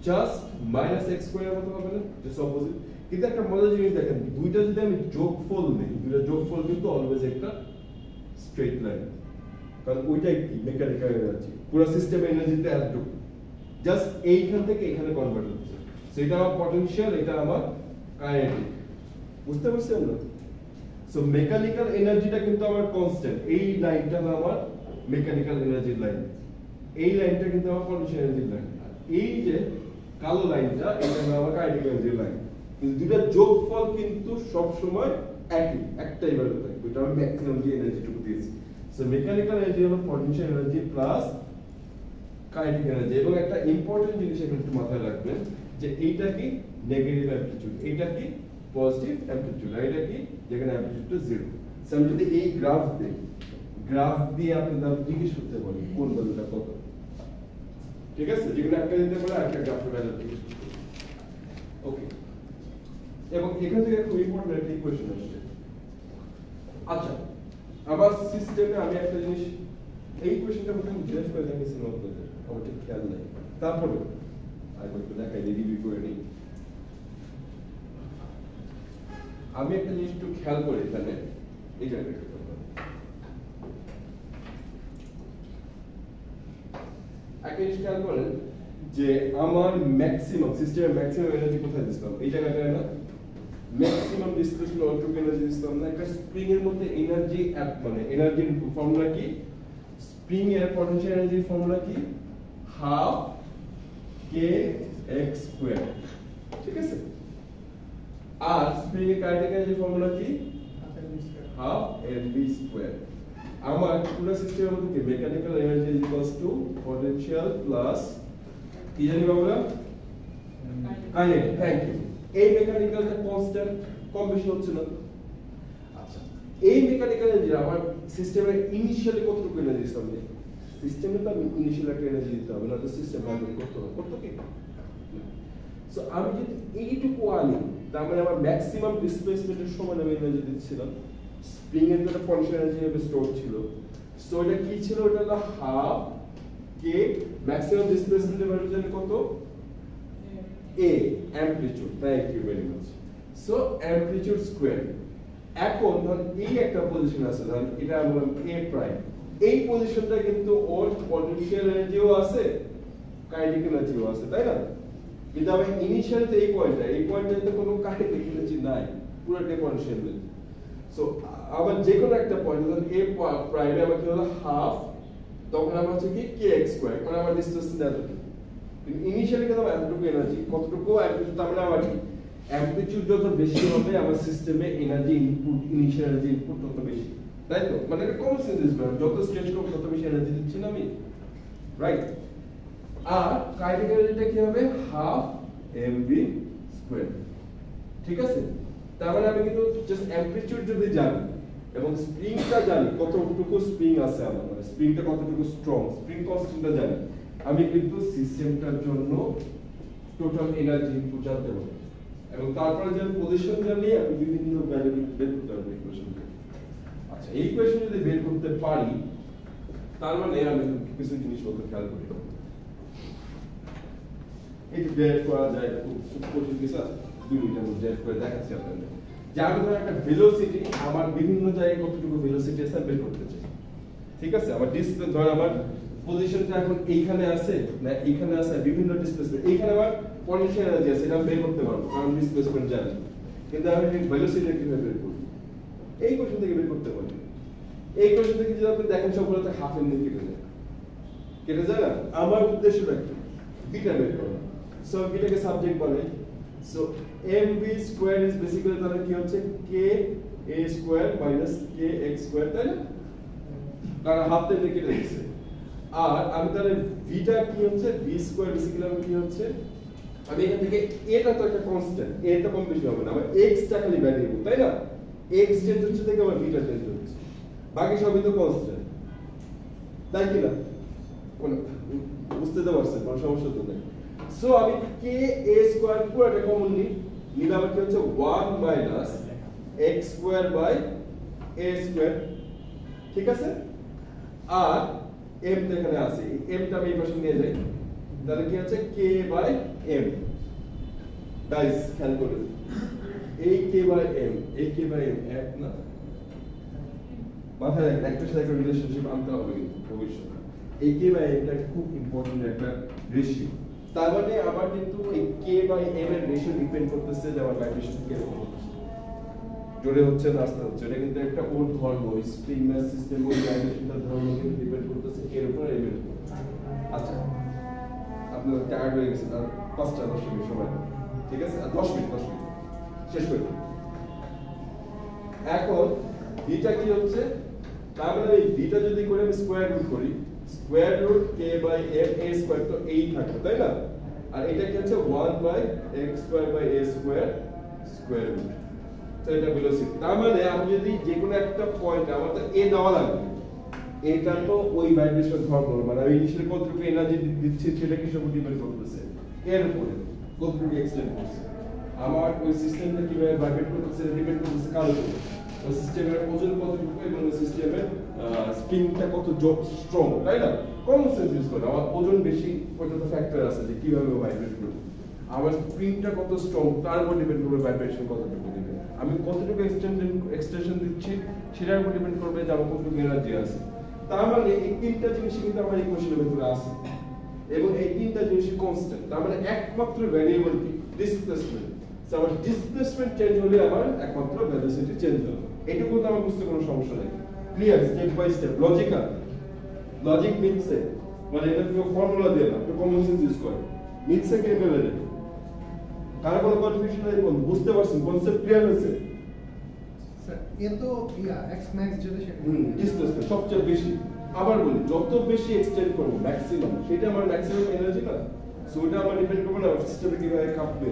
জাস্ট মাইনাস এক্স স্কয়ারের মতো হবে না, জাস্ট অপোজিট। কিন্তু একটা মজার জিনিস দেখেন, দুইটা যদি আমি যোগফল নেই, দুইটা যোগফল কিন্তু অলওয়েজ একটা স্ট্রেট লাইন, কারণ ওইটাই কি মেকানিক্যাল এনার্জি, পুরো সিস্টেম এনার্জিতে এতটুকু, জাস্ট এইখান থেকে এখানে কনভার্ট হচ্ছে। সো এটা আমার পটেনশিয়াল, এটা আমার কাইনেটিক। বুঝতে পারছেন আমরা? সো মেকানিক্যাল এনার্জিটা কিন্তু আমার কনস্ট্যান্ট, এই লাইনটা না আমার মেকানিক্যাল এনার্জির লাইন, এই লাইনটা কিন্তু আমার পটেনশিয়াল এনার্জির লাইন। এই যে কালো লাইনটা, এটা না আমার কাইনেটিক এনার্জির লাইন। কিন্তু দুইটা যোগফল কিন্তু সব সময় একই, একটাই ভ্যালু থাকবে, এটা আমি ম্যাক্সিমাম যে এনার্জিটুকু দিয়েছি। সো মেকানিক্যাল এনার্জি হলো potential energy plus kinetic energy. এবং একটা ইম্পর্টেন্ট জিনিস এখানে একটু মাথায় রাখবেন, যে এইটা কি নেগেটিভ অ্যামপ্লিটিউড, এইটা কি পজিটিভ অ্যামপ্লিটিউড, আর এটা কি যেখানে অ্যামপ্লিটিউডটা জিরো। সো আমি যদি এই গ্রাফ দিই, গ্রাফ দিয়ে আপনারা জিজ্ঞেস করতে পারেন কোন ভ্যালুটা কত, ঠিক আছে? যেখানে একটা দিতে পারে একটা গ্রাফের ভ্যালু জিজ্ঞেস করতে। ওকে, এবং এখান থেকে খুব ইম্পর্টেন্ট একটা ইকুয়েশন আসছে। আচ্ছা, আবার সিস্টেমে আমি একটা জিনিস, এই কোয়েশ্চেনটা মনে হয় গ্রেফ করে দেখেছিলাম আপনাদের, আমার ঠিক খেয়াল নেই, তারপরে আরেকবার একটু দেখাই দিই, রিভিউ করে নিই। আমি একটা জিনিস একটু খেয়াল করি এখানে, এই জায়গাটা একটু খেয়াল করি। একটা জিনিস খেয়াল করেন যে আমার ম্যাক্সিমাম সিস্টেমের ম্যাক্সিমাম এনার্জি কোথায় দিছিলাম? এই জায়গাটায় না, ম্যাক্সিমাম ডিসপ্লেসমেন্ট অটোক এনার্জি দিছিলাম না? একটা স্প্রিং এর মধ্যে এনার্জি মানে এনার্জির ফর্মুলা কি? স্প্রিং এর পটেনশিয়াল এনার্জির ফর্মুলা কি? হাফ কে এক্স স্কয়ার, ঠিক আছে? আর স্প্রিং এর কাইনেটিক এনার্জির ফর্মুলা কি? Half mv square. আমার পুরো সিস্টেমের মধ্যে কি mechanical energy equals to potential plus কি জানি আমরা কাইনেটিক। Thank you. এই মেকানিক্যালটা কনস্ট্যান্ট, কম বেশি হচ্ছে না। আচ্ছা, এই মেকানিক্যাল এনার্জি আমার সিস্টেমের ইনিশিয়ালি কতটুকু এনার্জি দিতে হবে? সিস্টেমে তো আমি ইনিশিয়াল একটা এনার্জি দিতে হবে, না তো সিস্টেম ভাইব্রেট করতে হবে, করতে কি? সো আমি যদি এইটুকু আনি, তার মানে আমার ম্যাক্সিমাম ডিসপ্লেসমেন্টের সময় আমি এনার্জি দিচ্ছিলাম, স্প্রিং এর একটা পটেনশিয়াল এনার্জি হিসেবে স্টোর ছিল। সো এটা কি ছিল? এটা হলো হাফ কে ম্যাক্সিমাম ডিসপ্লেসমেন্টের ভ্যালু জানি কত? a amplitude. Thank you very much. So amplitude square. এখন ধর এই একটা পজিশন আছে, ধর এটা আমরা a প্রাইম, এই পজিশনটা কিন্তু ওর পটেনশিয়াল এনার্জিও আছে, কাইনেটিক এনার্জিও আছে, তাই না? কিন্তু আমি ইনিশিয়াল তো এই পয়েন্টটাতে কোনো কাইনেটিক এনার্জি নাই, পুরোটাই পটেনশিয়াল এনার্জি। সো আবার যে কোনো একটা পয়েন্ট ধরুন a প্রাইমে আমার কি হলো হাফ, তখন আমার হচ্ছে কি kx স্কয়ার, কারণ আমার ডিসটেন্স এতটুকু। কিন্তু ইনিশিয়ালি কিন্তু এতটুকু এনার্জি, কতটুকু অ্যাম্পলিটিউড, তার মানে আমার কি অ্যাম্পলিটিউড যত বেশি হবে আমার সিস্টেমে energy input, initial energy input তত বেশি, তাই তো? মানে এটা কমন সেন্স ইউজ করা, যত স্ট্রেচ করব তত বেশি এনার্জি দিচ্ছি না আমি, রাইট? আর কাইনেটিক এনার্জিটা কি হবে হাফ mv স্কয়ার, ঠিক আছে? তার মানে আমি কিন্তু জাস্ট অ্যাম্পলিটিউড যদি জানি এবং স্প্রিংটা জানি, কতটুকু স্প্রিং আছে আমার, মানে স্প্রিংটা কতটুকু স্ট্রং, স্প্রিং কনস্ট্যান্টটা জানি, আমি কিন্তু সিস্টেমটার জন্য টোটাল এনার্জি ইনপুট জানতে পারবো। এবং তারপরে যে পজিশন জানি আমি বিভিন্ন ভ্যালু বের করতে পারবো ইকুয়েশন থেকে। আচ্ছা, এই ইকুয়েশন যদি বের করতে পারি তার মানে আমি কিছু জিনিসপত্র খেয়াল করি। এই যে ডেট করা যায় খুব কঠিন কিছু আছে, 2 মিনিটের মধ্যে ডেট করে দেখাচ্ছি আপনাদের। যে আমি ধর একটা ভেলোসিটি, আমার বিভিন্ন জায়গায় কতটুকু ভেলোসিটি আছে বের করতে চাই, ঠিক আছে? আমার ডিসপ্লে ধর আমার পজিশনটা এখন এইখানে আছে না এইখানে আছে, বিভিন্ন ডিসপ্লেসমেন্ট, এইখানে আমার পটেনশিয়াল এনার্জি আছে, এটা বের করতে পারবো কারণ ডিসপ্লেসমেন্ট জানি। কিন্তু আমি ভেলোসিটি কিভাবে বের করব? এই কোশ্চেন থেকে বের করতে পারি। এই কোশ্চেন থেকে যদি আপনি দেখেন সবগুলোতে হাফ এর নিচে কেটে যায় না? আমার উদ্দেশ্যটা কি? বিটা বের করা। সো বিটাকে সাবজেক্ট বলে। So mv square is basically তাহলে কি হচ্ছে k a square minus k x square, তাই না? কারণ হাফ তে কেটে গেছে। আর আমি তাহলে ভিটা কি হচ্ছে v স্কয়ার বেসিক্যালি কি হচ্ছে, আমি এখান থেকে এটা তো একটা কনস্ট্যান্ট, এটা কম বেশি হবে না, আমার x টা খালি ভ্যারিয়েবল, তাই না? x চেঞ্জ হচ্ছে থেকে আমার ভিটা চেঞ্জ হচ্ছে, বাকি সবই তো কনস্ট্যান্ট, তাই কি না? বুঝতে তো পারছেন, কোনো সমস্যা তো নেই। সো আমি k a স্কয়ার পুরোটা কমন নিলে আমার কি হচ্ছে 1 minus x square by a square, ঠিক আছে? আর m তো এখানে আছে, m টা আমি এই পাশে নিয়ে যাই, তাহলে কি হচ্ছে k বাই m। গাইস খেয়াল করুন, এই k বাই m, এই k বাই m এক না, মাথায় রাখবেন একটার সাথে একটা রিলেশনশিপ আনতে হবে কিন্তু ভবিষ্যতে। এই k বাই m টা খুব ইম্পর্টেন্ট একটা রেশিও। তার মানে আমার কিন্তু এই k বাই m এর রেশিও ডিপেন্ড করতেছে যে আমার ভাইব্রেশন কিরকম হচ্ছে, জোরে হচ্ছে না আস্তে হচ্ছে, এটা কিন্তু একটা ওর ধর্ম, স্প্রিং ম্যাস সিস্টেম ওর ভাইব্রেশনটার ধর্ম কিন্তু ডিপেন্ড করতেছে এর উপর m এর উপর। আচ্ছা, আপনারা টায়ার্ড হয়ে গেছেন, আর 5-10 মিনিট সময়, ঠিক আছে? আর 10 মিনিট শেষ করে দিন। এখন বিটা কি হচ্ছে, তার মানে এই বিটা যদি করে আমি স্কয়ার রুট করি, square root k by m a square তো এই থাকবে, তাই না? আর এটা কি হচ্ছে 1 by x square by a square square root, তো এটা ভেলোসিটি। তার মানে আমি যদি যে কোনো একটা পয়েন্ট, আমার তো a দেওয়া লাগবে, এটা তো ওই ভাইব্রেশন ধর্ম, মানে আমি ইনিশিয়ালি কতটুকু এনার্জি দিচ্ছি সেটা কি সব ডিপেন্ড করতেছে এর উপরে, কতটুকু এক্সটেন্ড করছে আমার ওই সিস্টেমটা, কিভাবে ভাইব্রেট করতেছে এটা ডিপেন্ড করতেছে কার উপরে, ওই সিস্টেমের ওজন কতটুকু এবং ওই সিস্টেমের স্প্রিংটা কত স্ট্রং, তাই না? কমন সেন্স ইউজ করে, আমার ওজন বেশি ওটা তো ফ্যাক্টর আছে যে কিভাবে ভাইব্রেট করবে, আমার স্প্রিংটা কত স্ট্রং তার উপর ডিপেন্ড করবে ভাইব্রেশন কতটুকু দিবে, আমি কতটুকু এক্সটেনশন দিচ্ছি সেটার উপর ডিপেন্ড করবে যে আমার কতটুকু এনার্জি আছে। তার মানে এই তিনটা জিনিস কিন্তু আমার ইকুয়েশনের ভিতরে আছে এবং এই তিনটা জিনিসই কনস্ট্যান্ট। তার মানে একমাত্র ভ্যারিয়েবল কি ডিসপ্লেসমেন্ট। সো আমার ডিসপ্লেসমেন্ট চেঞ্জ হলে আমার একমাত্র ভেলোসিটি চেঞ্জ হবে, এটুকু তো আমার বুঝতে কোনো সমস্যা নেই। Clear? Step by step logical, logic মিনসে মানে এটা পুরো ফর্মুলা দিয়ে না, একটু কমন সেন্স ইউজ করে মিনসে কে বলে কার কোনো কনফিউশন নেই, কোন বুঝতে পারছেন, কনসেপ্ট ক্লিয়ার হয়েছে? স্যার এ তো x ম্যাক্স যেটা সেটা ডিসপ্লেসমেন্ট সবচেয়ে বেশি, আবার বলি যত বেশি এক্সটেন্ড করব ম্যাক্সিমাম, সেটা আমার ম্যাক্সিমাম এনার্জি না, সো ওটা আমার ডিপেন্ড করবে না সিস্টেমে কিভাবে কাঁপবে।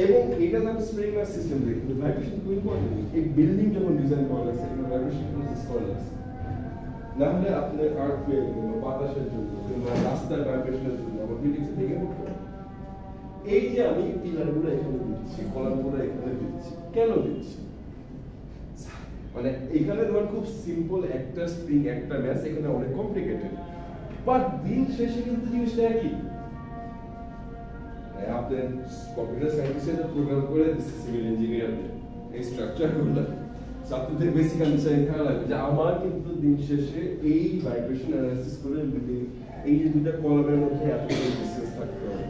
এবং এটা তো স্প্রিং ম্যাস সিস্টেম দিয়ে কিন্তু ভাইব্রেশন খুব ইম্পর্টেন্ট। এই বিল্ডিং যখন ডিজাইন করা লাগছে এটা ভাইব্রেশন প্রসেস করা লাগছে, না হলে আপনার আর্থকুয়েক কিংবা বাতাসের জন্য কিংবা রাস্তার ভাইব্রেশনের জন্য আমার বিল্ডিং ভেঙে পড়বে। এই যে আমি পিলারগুলো এখানে দিচ্ছি, কলামগুলো এখানে দিচ্ছি, কেন দিচ্ছি? মানে এখানে তোমার খুব সিম্পল একটা স্প্রিং একটা ম্যাস, এখানে অনেক কমপ্লিকেটেড, বাট দিন শেষে কিন্তু জিনিসটা একই। আপনার কম্পিউটার সায়েন্সে প্রোগ্রাম করে সিভিল ইঞ্জিনিয়ারদের এই স্ট্রাকচারগুলো ছাত্রদের বেসিক আন্ডারস্ট্যান্ডিং থাকা লাগবে যে আমার কিন্তু দিন শেষে এই ভাইব্রেশন অ্যানালাইসিস করে এই যে দুটো কলামের মধ্যে এত ডিসটেন্স থাকতে হবে,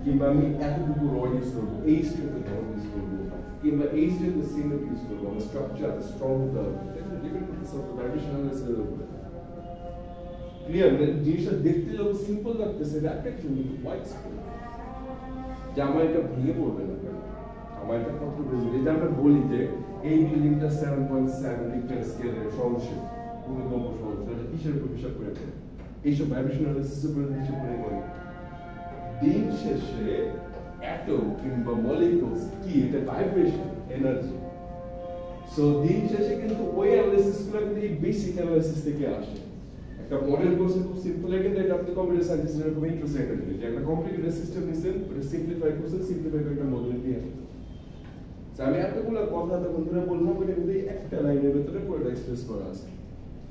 কিংবা আমি এতটুকু রড ইউজ করবো, এই স্ট্রেংথের রড ইউজ করবো, কিংবা এই স্ট্রেংথের সিমেন্ট ইউজ করবো, আমার স্ট্রাকচার এত স্ট্রং হতে হবে, এটা ডিপেন্ড করতেছে আপনার ভাইব্রেশনাল অ্যানালাইসিসের উপরে। ক্লিয়ার? মানে জিনিসটা দেখতে যখন সিম্পল লাগতেছে, এটা অ্যাট্রাকশন কিন্তু ওয়াইড স্কেল, যে আমার এটা ভেঙে পড়বে না, আমার এটা কত রেজুলেট। এটা আমরা বলি যে এই বিল্ডিংটা 7.7 রিক্টার স্কেলের সমস্যা, ভূমিকম্প সমস্যা, এটা কিসের উপর হিসাব করে দেয়? এইসব ভাইব্রেশনাল অ্যানালাইসিসের উপরে হিসাব করে বলে। দিন শেষে অ্যাটম কিংবা মলিকিউলস কি, এটা ভাইব্রেশন, এনার্জি। সো দিন শেষে কিন্তু ওই অ্যানালাইসিসগুলো কিন্তু এই বেসিক অ্যানালাইসিস থেকে আসে। একটা মডেল কোর্সে খুব সিম্পল, কিন্তু এটা আপনি কম্পিউটার সায়েন্সের খুব ইন্টারেস্টিং একটা জিনিস, যে একটা কমপ্লিকেটেড সিস্টেম নিছেন, ওটা সিম্পলিফাই করছেন, সিম্পলিফাই করে একটা মডেল দিয়ে আসেন। আমি এতগুলো কথা তখন ধরে বললাম, এটা কিন্তু একটা লাইনের ভিতরে পুরোটা এক্সপ্রেস করা আছে।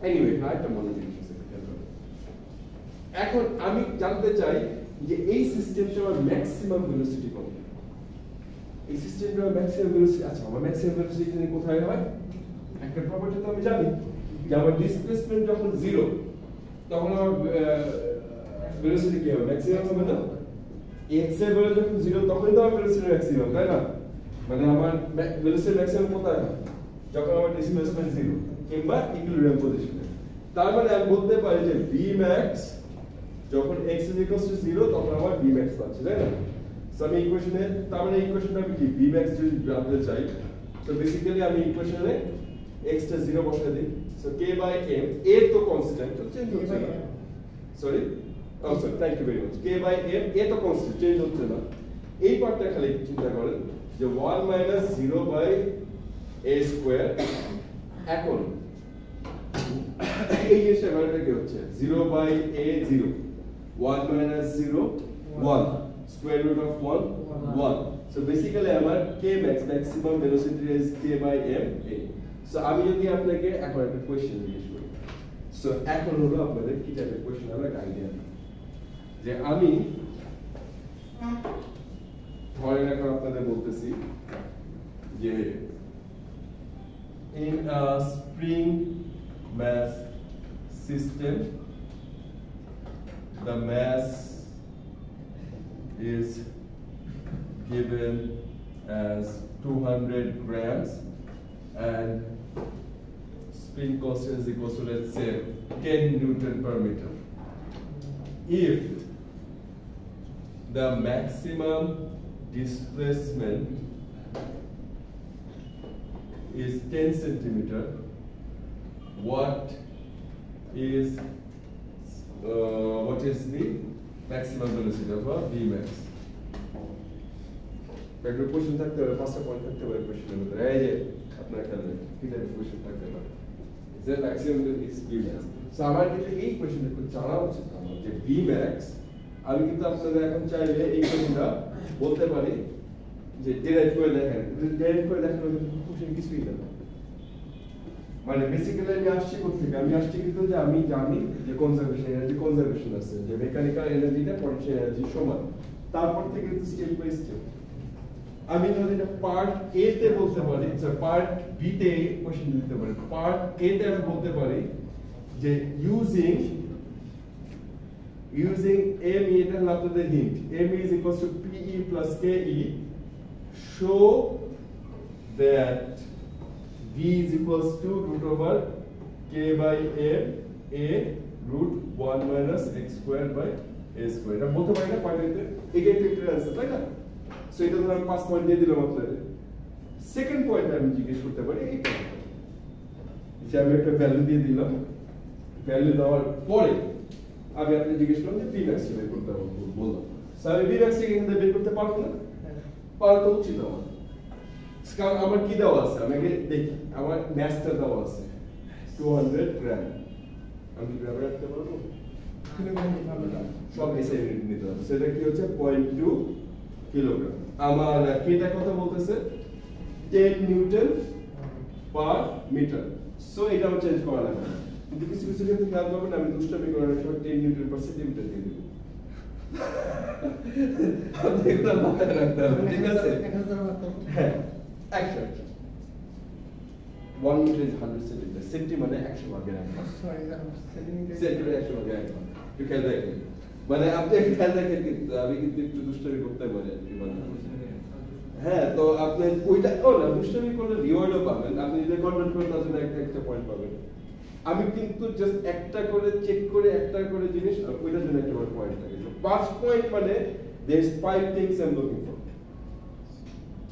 এনিওয়ে, আরেকটা মডেল জিনিস আছে। এখন আমি জানতে চাই যে এই সিস্টেমটার ম্যাক্সিমাম ভেলোসিটি কত? এই সিস্টেমটার ম্যাক্সিমাম ভেলোসিটি, আচ্ছা আমার ম্যাক্সিমাম ভেলোসিটি কোথায় হয়? একটা প্রপার্টি তো আমি জানি যে আমার ডিসপ্লেসমেন্ট যখন 0, তখন আমার ভেলোসিটি কি হবে? ম্যাক্সিমাম হবে না? x এর ভ্যালু যখন 0, তখনই তো আমার ভেলোসিটি ম্যাক্সিমাম, তাই না? মানে আমার ভেলোসিটি ম্যাক্সিমাম কোথায় হয়? যখন আমার ডিসপ্লেসমেন্ট 0 কিংবা ইকুইলিব্রিয়াম পজিশনে। তার মানে আমি বলতে পারি যে Vmax যখন x = 0, তখন আমার Vmax পাচ্ছি, তাই না? সো আমি ইকুয়েশনে, তার মানে ইকুয়েশনটা আমি কি Vmax যদি জানতে চাই, তো বেসিক্যালি আমি ইকুয়েশনে x টা 0 বসাই দিই। সো k/m, a তো কনস্ট্যান্ট, তো চেঞ্জ হচ্ছে না। Sorry, thank you very much. k/m, a তো কনস্ট্যান্ট, চেঞ্জ হচ্ছে না। এই পার্টটা খালি চিন্তা করেন যে 1 - 0/a²। এখন এই জিনিসটা ভ্যালুটা কি হচ্ছে? 0/a0, 1 - 0, 1, square root of 1, 1. So basically আমার kmax, maximum velocity is k/m a. So আমি যদি আপনাকে এখন একটা কোশ্চেন জিজ্ঞেস করি, সো এখন হলো আপনাদের কি টাইপের কোশ্চেন আমরা আইডিয়া, যে আমি ধরেন এখন আপনাদের বলতেছি যে in a spring mass system the mass is given as 200 grams and spring constant is equal to, let's say, 10 Newton per meter. If the maximum displacement is 10 centimeter, what is the maximum velocity of Vmax? একটা কোশ্চেন থাকতে পারে, 5টা পয়েন্ট থাকতে পারে কোশ্চেনের মধ্যে। এই যে আপনার খেয়ালে কি টাইপের কোশ্চেন থাকতে পারে, যে ম্যাক্সিমাম ইজ Vmax। সো আমার কিন্তু এই কোশ্চেনটা একটু জানা উচিত আমার, যে Vmax আমি কিন্তু আপনাদের এখন চাইলে এই কোশ্চেনটা বলতে পারি যে ডেরাইভ করে দেখেন, ডেরাইভ করে দেখানোর কিন্তু কোশ্চেন কিছুই না। মানে বেসিক্যালি আমি আসছি কোথেকে? আমি আসছি কিন্তু যে আমি জানি যে কনজারভেশন এনার্জি, কনজারভেশন আছে, যে মেকানিক্যাল এনার্জিটা পটেনশিয়াল এনার্জির সমান। তারপর থেকে কিন্তু স্টেপ বাই স্টেপ আমি যদি এটা পার্ট এ তে বলতে পারি, পার্ট বি তে কোশ্চেন দিতে পারি। পার্ট এ তে আমি বলতে পারি যে ইউজিং m, এটা হলো আপনাদের hint, m is equals to pe plus ke, show that v is equals to root over k/m a root 1 minus x square by a square। এটা বলতে পারি না পার্টেতে, এটাই ফ্যাক্টর आंसर, তাই না? সো এটা ধরুন আমি 5 পয়েন্ট দিয়ে দিলাম আপনাদের। সেকেন্ড পয়েন্ট আমি জিজ্ঞেস করতে পারি এইটা, যে আমি একটা ভ্যালু দিয়ে দিলাম, ভ্যালু দেওয়ার পরে আমি আপনাকে জিজ্ঞেস করলাম যে Vmax বের করতে বললাম। সো আমি Vmax কে এখান থেকে বের করতে পারবো না, পারা তো উচিত আমার, কারণ আমার কি দেওয়া আছে, আমাকে দেখি আমার ম্যাসটা দেওয়া আছে 200 গ্রাম। আমি গ্রামে রাখতে পারবো? সব এসে ইউনিট নিতে হবে। সেটা কি হচ্ছে 0.2 কিলোগ্রাম। আমার কেটা কথা বলতেছে 10 নিউটন পার মিটার। সো এটা আমার চেঞ্জ করা লাগবে, কিন্তু কিছু কিছু ক্ষেত্রে খেয়াল করবেন আমি দুষ্টামি করার সময় 10 নিউটন পার সেন্টিমিটার দিয়ে দেব। আপনি এটা মাথায় রাখতে হবে, ঠিক আছে? হ্যাঁ, 100 1 মিটার is 100 সেন্টিমিটার, সেন্টি মানে 100 ভাগের 1 ভাগ, সরি সেন্টিমিটার 100 ভাগের 1 ভাগ। একটু খেয়াল রাখবেন। মানে আপনি খেয়াল রাখেন কিন্তু আমি কিন্তু একটু দুষ্টামি করতে পারি আর কি মানে হ্যাঁ তো আপনি ওইটা না দুষ্টামি করলে রিওয়ার্ডও পাবেন আপনি যদি কনভার্ট করেন তার জন্য একটা পয়েন্ট পাবেন আমি কিন্তু জাস্ট একটা করে চেক করে একটা করে জিনিস ওইটার জন্য একটা পয়েন্ট থাকে 5 পয়েন্ট মানে there is 5 things I'm looking for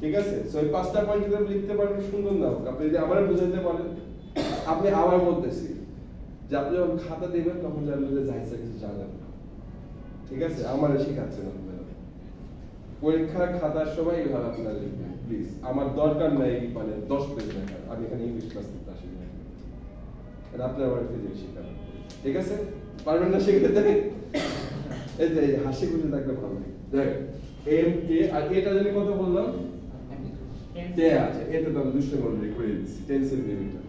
ঠিক আছে সো এই 5টা পয়েন্ট যদি আপনি লিখতে পারেন সুন্দর না হোক আপনি যদি আমারে বুঝাইতে পারেন আপনি আবার বলতেছি যে আপনি যখন খাতা দিবেন তখন জানবেন যে যাইছে কিছু জানেন ঠিক আছে আমারে শেখাচ্ছেন আপনারা পরীক্ষার খাতার সময় এইভাবে আপনারা লিখবেন প্লিজ আমার দরকার নাই মানে 10 পেজ লেখার আমি এখানে ইংলিশ ক্লাস নিতে আসি না আর আপনি আমার ফিজিক্স শেখাবেন ঠিক আছে পারবেন না শেখাতে এই যে হাসি খুশি থাকলে ভালো দেখ এম কে আর এটা জানি কত বললাম তে আছে এটা তো আমি দুষ্ট মনে করে দিচ্ছি 10 সেন্টিমিটার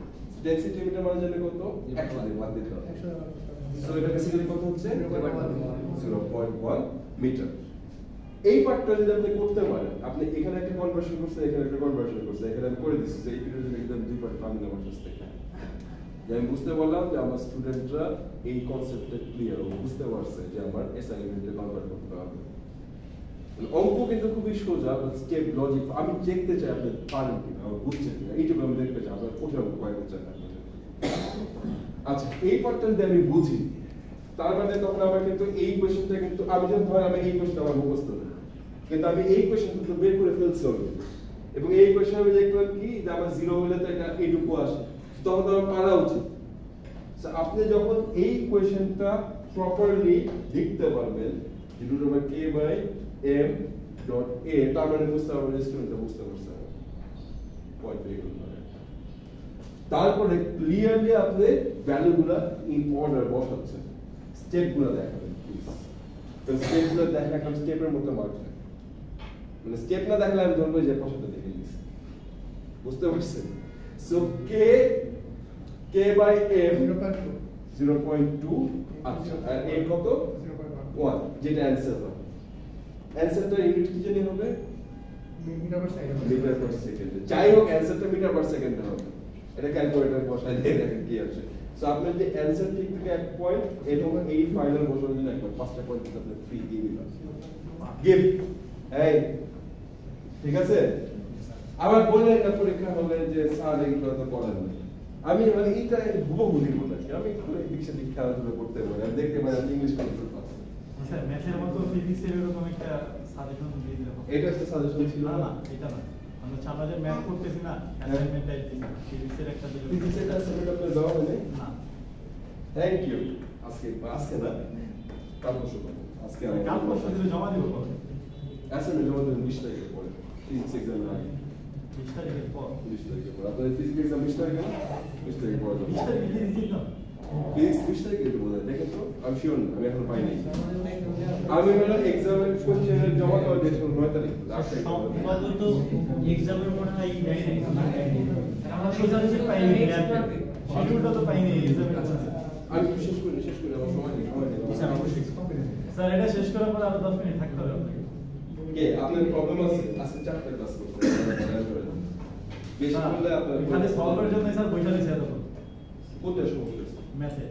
10 সেন্টিমিটার মানে জানি কত 100 দিয়ে বাদ দিতে হবে সো এটা বেসিক্যালি কত হচ্ছে 0.1 মিটার এই পার্টটা যদি আপনি করতে পারেন আপনি এখানে একটা কনভার্সন করছেন এখানে একটা কনভার্সন করছেন এখানে আমি করে দিচ্ছি যে এই ভিডিওর জন্য একদম 2 পার্ট পাবেন আমার কাছ থেকে আমি বুঝতে পারলাম যে আমার স্টুডেন্টরা এই কনসেপ্টটা ক্লিয়ার ও বুঝতে পারছে যে আমার অ্যাসাইনমেন্টে কনভার্ট করতে হবে অঙ্ক কিন্তু খুবই সোজা বাট স্টেপ লজিক আমি দেখতে চাই আপনি পারেন কিনা আর বুঝছেন কিনা এইটুকু আমি দেখতে চাই আপনার কোথাও কয়েকটা চাই আচ্ছা এই পার্টটা যদি আমি বুঝি তার মানে তখন আমার কিন্তু এই কোশ্চেনটা কিন্তু আমি যখন ধর আমি এই কোশ্চেনটা আমার মুখস্থ না কিন্তু আমি এই কোশ্চেন কিন্তু বের করে ফেলছি অলরেডি এবং এই কোশ্চেন আমি দেখলাম কি যে আমার 0 হলে তো এটা এইটুকু আসে তখন আমার পারা উচিত আপনি যখন এই কোশ্চেনটা প্রপারলি লিখতে পারবেন √k/m ডট a তার মানে বুঝতে পারবেন স্টুডেন্টটা বুঝতে পারছে পয়েন্ট বের করতে পারে তারপরে ক্লিয়ারলি আপনি ভ্যালুগুলো ইন অর্ডার বসাচ্ছেন স্টেপগুলো দেখাবেন প্লিজ তো স্টেপগুলো দেখা এখন স্টেপের মতো মার্ক মানে স্টেপ না দেখলে আমি ধরবো যে পাশাটা দেখে নিচ্ছি বুঝতে পারছেন সো k/m 0.2 আচ্ছা আর m কত 1 যেটা অ্যানসার হবে অ্যানসারটা ইউনিট কি জানি হবে মিটার পার সেকেন্ড যাই হোক অ্যানসারটা মিটার পার সেকেন্ডে হবে এটা ক্যালকুলেটর বসাই দিয়ে দেখেন কি আছে সো আপনার যে অ্যানসার ঠিক থেকে 1 পয়েন্ট এবং এই ফাইনাল বসানোর জন্য 1 পয়েন্ট 5টা পয়েন্ট আপনি ফ্রি দিয়ে দিলাম গিফট এই ঠিক আছে আবার বললেন না পরীক্ষা হলে যে স্যার এগুলো তো পড়েন না আমি মানে এইটা হুবহু দিব না আমি পরীক্ষা দিক খেলাধুলা করতে পারি আমি দেখতে পারি আমি ইংলিশ কন্ট্রোল পাচ্ছি স্যার ম্যাথের মতো ফিজিক্সের এরকম একটা সাজেশন দিয়ে দিলে এটা একটা সাজেশন ছিল না এটা না আমরা আমরা যে ম্যাথ করতেছি না অ্যাসাইনমেন্ট টাইপ ফিজিক্সের একটা দিলে ফিজিক্সের অ্যাসাইনমেন্ট আপনি দেওয়া হয়নি না থ্যাংক ইউ আজকে না কাল পরশু আজকে আমি কাল পরশু দিলে জমা দিব কবে অ্যাসাইনমেন্ট জমা দেবেন 20 তারিখে পরে ফিজিক্স এক্সাম আগে 20 তারিখের পর 20 তারিখে পরে আপনাদের ফিজিক্স এক্সাম 20 তারিখে না 20 তারিখে পরে 20 তারিখে ফিজিক্স এক্সাম ফিজিক্স 20 তারিখে দেবো দেখেন তো আমি শিওর না আমি এখন পাইনি আমি হলো এক্সামের কোশ্চেনের জমা দেওয়ার ডেট হলো 9 তারিখ সম্ভবত এক্সামের মনে হয় এই দেয় আমরা সোজাসুজি পাইনি শিডিউলটা তো পাইনি এক্সামের আমি শেষ করি আমার সময় নেই স্যার অবশ্যই স্যার এটা শেষ করার পর আরো 10 মিনিট থাকতে হবে আপনাকে কে আপনার প্রবলেম আছে আজকে 4টা ক্লাস করতে বেশি করলে আপনার এখানে সলভের জন্য স্যার বইটা দিয়েছে এত কোনটা সমস্যা ম্যাথে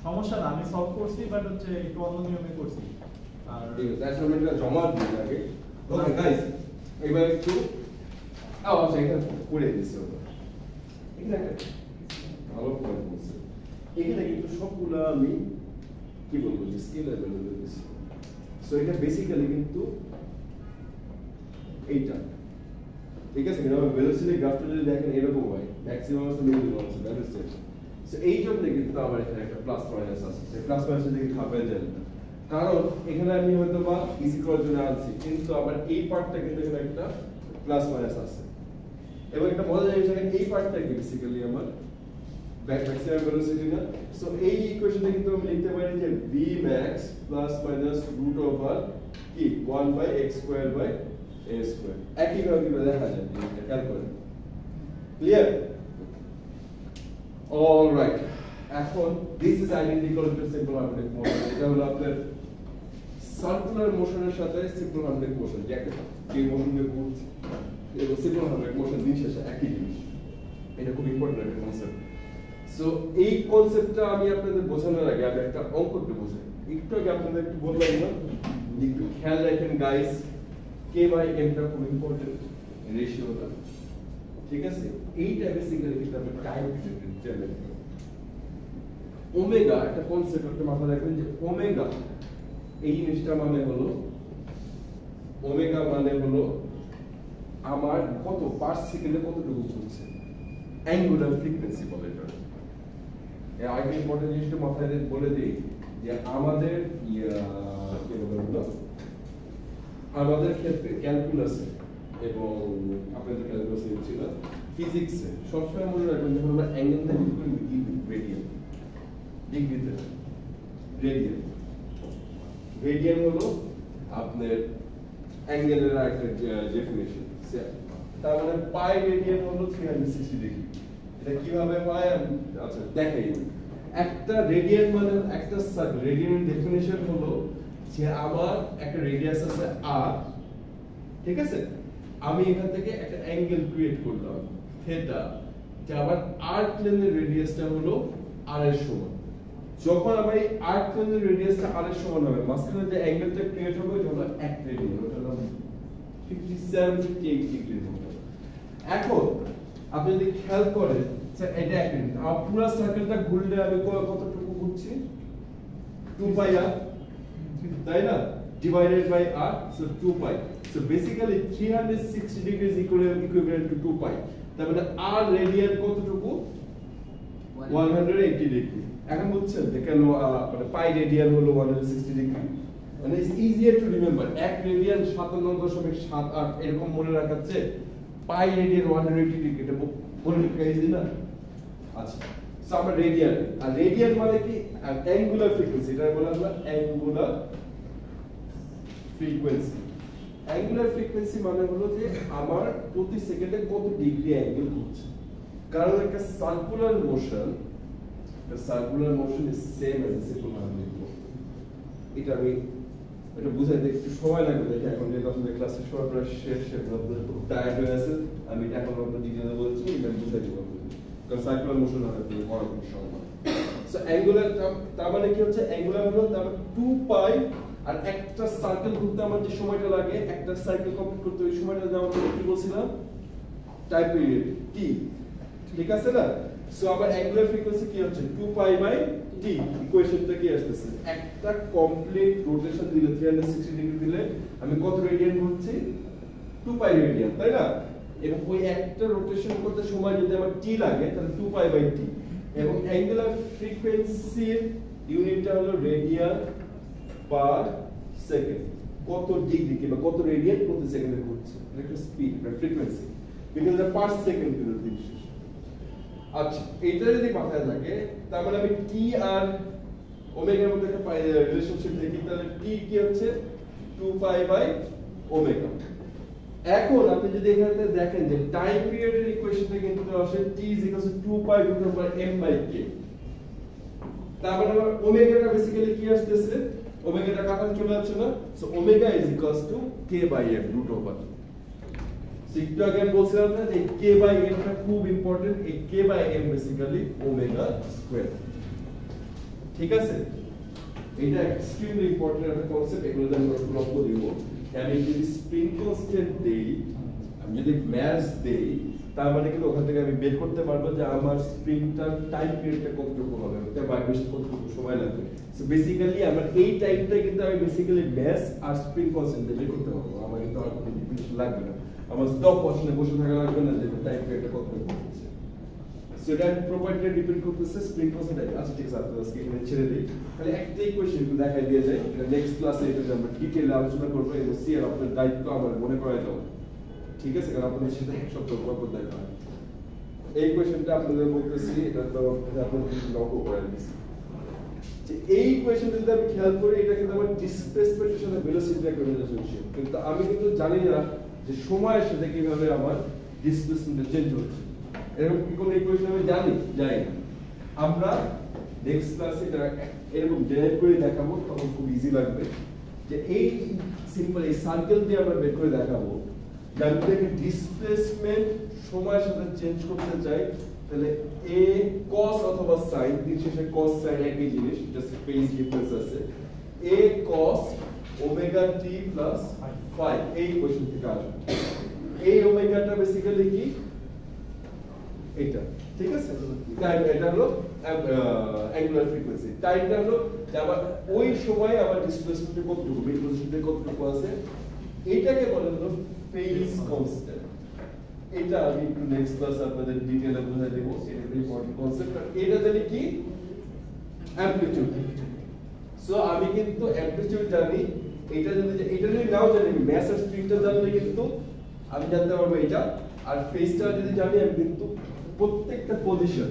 সমস্যা না আমি সলভ করছি বাট হচ্ছে একটু অন্য নিয়মে করছি আর ঠিক আছে অ্যাসাইনমেন্টটা জমা দিন আগে ওকে গাইস এবার একটু আচ্ছা এখানে পড়ে দিচ্ছি এখানে একটা ভালো পয়েন্ট বলছে এখানে কিন্তু সবগুলো আমি কি বলবো যে স্কিল লেভেল দিচ্ছি সো এটা বেসিক্যালি কিন্তু এইটা ঠিক আছে কিন্তু ভেলোসিটি গ্রাফটা যদি দেখেন এরকম হয় ম্যাক্সিমাম আছে মিনিমাম আছে ভেলোসিটি সো এই জন্য কিন্তু আমার এখানে একটা প্লাস মাইনাস আছে সেই প্লাস মাইনাসের দিকে খাপে যায় না কারণ এখানে আমি হয়তো বা ইজি করার জন্য আনছি কিন্তু আমার এই পার্টটা কিন্তু এখানে একটা প্লাস মাইনাস আছে এবং একটা মজার জিনিস এখানে এই পার্টটা কি বেসিক্যালি আমার ম্যাক্সিমাম ভেলোসিটি না সো এই ইকুয়েশনে কিন্তু আমি লিখতে পারি যে v max plus minus root over কি 1/x² a² একই ভাবে কি দেখা যায় এটা খেয়াল করেন ক্লিয়ার অলরাইট এখন this is identical to simple harmonic motion এটা হলো আপনার সার্কুলার মোশনের সাথে সিম্পল হার্মোনিক মোশন যে মোশন দিয়ে ঘুরছে এবং সিম্পল হার্মোনিক মোশন দিন শেষে একই জিনিস এটা খুব ইম্পর্টেন্ট একটা কনসেপ্ট সো এই কনসেপ্টটা আমি আপনাদের বোঝানোর আগে আমি একটা অঙ্ক একটু বোঝাই। একটু আগে আপনাদের একটু বললাম না, একটু খেয়াল রাখেন গাইস, কে বাই এমটা খুব ইম্পর্টেন্ট রেশিওটা, ঠিক আছে? এইটা বেসিক্যালি কিন্তু আমরা টাইম রিলেটেড। ওমেগা একটা কনসেপ্ট একটা মাথায় রাখবেন যে ওমেগা এই জিনিসটা মানে হলো, ওমেগা মানে হলো আমার কত পার সেকেন্ডে কতটুকু ঘুরছে, অ্যাঙ্গুলার ফ্রিকোয়েন্সি বলে এটা। এর আগে ইম্পর্টেন্ট জিনিসটা মাথায় বলে দিই যে আমাদের কি বলে ওগুলো, আমাদের ক্ষেত্রে ক্যালকুলাসে এবং আপনাদের ক্যালকুলাসে ছিল ফিজিক্সে সবসময় মনে রাখবেন যখন আমরা অ্যাঙ্গেল দেখি রেডিয়ান, ডিগ্রিতে রেডিয়ান, রেডিয়ান হলো আপনার অ্যাঙ্গেলের একটা ডেফিনিশন। তার মানে পাই রেডিয়ান হলো 360 ডিগ্রি। এটা কিভাবে পাই? আচ্ছা দেখাই। একটা রেডিয়ান মানে একটা সার্কেল, রেডিয়ানের ডেফিনিশন হলো যে আমার একটা রেডিয়াস আছে r, ঠিক আছে? আমি এখান থেকে একটা অ্যাঙ্গেল ক্রিয়েট করলাম থিটা, যে আমার r প্লেনের রেডিয়াসটা হলো r এর সমান। যখন আমার এই r প্লেনের রেডিয়াসটা r এর সমান হবে, মাঝখানে যে অ্যাঙ্গেলটা ক্রিয়েট হবে ওটা হলো 1 রেডিয়ান, ওটা হলো 57-58 ডিগ্রির মতো। এখন আপনি যদি খেয়াল করেন স্যার এটা এক মিনিট, আমার পুরো সার্কেলটা ঘুরলে আমি কতটুকু ঘুরছি? 2 পাই r, তাই না? Divided by r, so 2 pi. So basically 360 degree is equivalent to 2 pi. তার মানে r রেডিয়ান কতটুকু? 180 ডিগ্রি। এখন বুঝছেন যে কেন মানে পাই রেডিয়ান হলো 160 ডিগ্রি? মানে it's easier to remember. 1 radian 57.78 এরকম মনে রাখার চেয়ে পাই রেডিয়ান 180 ডিগ্রি এটা মনে রাখা ইজি না? আচ্ছা, সো আমরা রেডিয়ান, আর রেডিয়ান মানে কি? অ্যাঙ্গুলার ফ্রিকোয়েন্সি, এটা বলা হয় অ্যাঙ্গুলার ফ্রিকোয়েন্সি। অ্যাঙ্গুলার ফ্রিকোয়েন্সি মানে হলো যে আমার প্রতি সেকেন্ডে কত ডিগ্রি অ্যাঙ্গেল ঘুরছে। কারণ একটা circular motion, circular motion is same as a circular motion. এটা আমি এটা বুঝাইতে একটু সময় লাগবে, দেখে এখন যেহেতু আপনাদের ক্লাসের সময় প্রায় শেষ, আপনাদের খুব টায়ার্ড হয়ে আছে, আমি এটা এখন আপনাদের ডিটেইলে বলছি, এটা বুঝাই দিব কারণ সার্কুলার মোশন হবে করা খুব সহজ। সো অ্যাঙ্গুলার তার মানে কি হচ্ছে? অ্যাঙ্গুলার হলো তার 2 পাই, আর একটা সার্কেল ঘুরতে আমার যে সময়টা লাগে, একটা সার্কেল কমপ্লিট করতে ওই সময়টা যেমন কি বলছিলাম টাইম পিরিয়ড টি, ঠিক আছে না? সো আমার অ্যাঙ্গুলার ফ্রিকোয়েন্সি কি হচ্ছে? 2 পাই বাই টি। ইকুয়েশনটা কি আসছে? একটা কমপ্লিট রোটেশন দিলে 360 ডিগ্রি দিলে আমি কত রেডিয়ান ঘুরছি? 2 পাই রেডিয়ান, তাই না? এবং ওই একটা রোটেশন করতে সময় যদি আমার টি লাগে তাহলে 2 পাই বাই টি। এবং অ্যাঙ্গুলার ফ্রিকোয়েন্সির ইউনিটটা হলো রেডিয়ান পার সেকেন্ড। কত ডিগ্রি কিংবা কত রেডিয়ান প্রতি সেকেন্ডে ঘুরছে, এটা একটা স্পিড বা ফ্রিকোয়েন্সি, বিকজ এটা পার সেকেন্ড কিন্তু দিন শেষ। আচ্ছা, এটা যদি মাথায় থাকে তার মানে আমি টি আর ওমেগার মধ্যে একটা রিলেশনশিপ দেখি, তাহলে টি কি হচ্ছে? 2 পাই বাই ওমেগা। এখন আপনি যদি এখানে দেখেন যে টাইম পিরিয়ডের ইকুয়েশনটা কিন্তু আসে t = 2 pi √m by k। তার মানে আমার ওমেগাটা বেসিক্যালি কি আসছে? ওমেগাটা কাটান চলে যাচ্ছে না? So omega = k by m √. So একটু আগে আমি বলছিলাম না যে k বাই m টা খুব ইম্পর্টেন্ট। এই k by m basically omega square, ঠিক আছে? এটা এক্সট্রিমলি ইম্পর্টেন্ট একটা কনসেপ্ট, এগুলো আমি লক্ষ্য দিব। আমি যদি স্প্রিং কনস্ট্যান্ট দেই, আমি যদি ম্যাস দেই, তার মানে কিন্তু ওখান থেকে আমি বের করতে পারবো যে আমার স্প্রিংটার টাইম পিরিয়ডটা কতটুকু হবে, ওটা ভাইব্রেশন কতটুকু সময় লাগবে। সো বেসিক্যালি আমার এই টাইমটা কিন্তু আমি বেসিক্যালি ম্যাস আর স্প্রিং কনস্ট্যান্ট বের করতে পারবো। আমার কিন্তু আর কোনো ডিফিনিশন লাগবে না, আমার স্টপ পছন্দে বসে থাকা লাগবে না যে টাইম পিরিয়ডটা কতটুকু হচ্ছে। সো এটা প্রপার্টিটা ডিপেন্ড করতেছে স্প্রিং কনস্ট্যান্ট। আচ্ছা ঠিক আছে, আজকে এখানে ছেড়ে দিই, তাহলে একটা ইকুয়েশন একটু দেখাই দিয়ে যায়। নেক্সট ক্লাসে এটা আমরা ডিটেইলে আলোচনা করব এবং সি আর আপনার দায়িত্ব আমার মনে করাই দাও, ঠিক আছে? কারণ আপনাদের সাথে এক সপ্তাহ পর দেখা হয়। এই কোয়েশ্চেনটা আপনাদের বলতেছি, এটা তো আপনাদের লক্ষ্য করে দিচ্ছি যে এই কোয়েশ্চেনটা যদি আমি খেয়াল করি, এটা কিন্তু আমার ডিসপ্লেসমেন্টের সাথে ভেলোসিটির একটা রিলেশনশিপ, কিন্তু আমি কিন্তু জানি না যে সময়ের সাথে কিভাবে আমার ডিসপ্লেসমেন্ট চেঞ্জ হচ্ছে। এরকম কি কোনো ইকুয়েশন আমি জানি না। আমরা নেক্সট ক্লাসে এটা এরকম ডেরাইভ করে দেখাবো, তখন খুব ইজি লাগবে যে এই সিম্পল এই সার্কেল দিয়ে আমরা বের করে দেখাবো যে আমি যদি ডিসপ্লেসমেন্ট সময়ের সাথে চেঞ্জ করতে চাই তাহলে a cos অথবা sin দিন শেষে cos sin একই জিনিস, জাস্ট ফেজ ডিফারেন্স আছে। a cos omega t plus phi এই কোশ্চেন থেকে আসবে। এই ওমেগাটা বেসিক্যালি কি এটা, ঠিক আছে? এটা হলো অ্যাঙ্গুলার ফ্রিকোয়েন্সি। টাইমটা হলো যে আবার ওই সময় আবার ডিসপ্লেসমেন্টে কতটুকু, মিড পজিশনে কতটুকু আছে, এইটাকে বলে হলো ফেজ কনস্ট্যান্ট। এটা আমি একটু নেক্সট ক্লাসে আপনাদের ডিটেইলে বুঝাই দেব, এটা একটা ইম্পর্টেন্ট কনসেপ্ট। আর এটা জানি কি অ্যামপ্লিটিউড। সো আমি কিন্তু অ্যামপ্লিটিউড জানি, এটা যদি নাও জানি, ম্যাস আর স্পিডটা জানলে কিন্তু আমি জানতে পারবো এটা। আর ফেজটা যদি জানি আমি কিন্তু প্রত্যেকটা পজিশন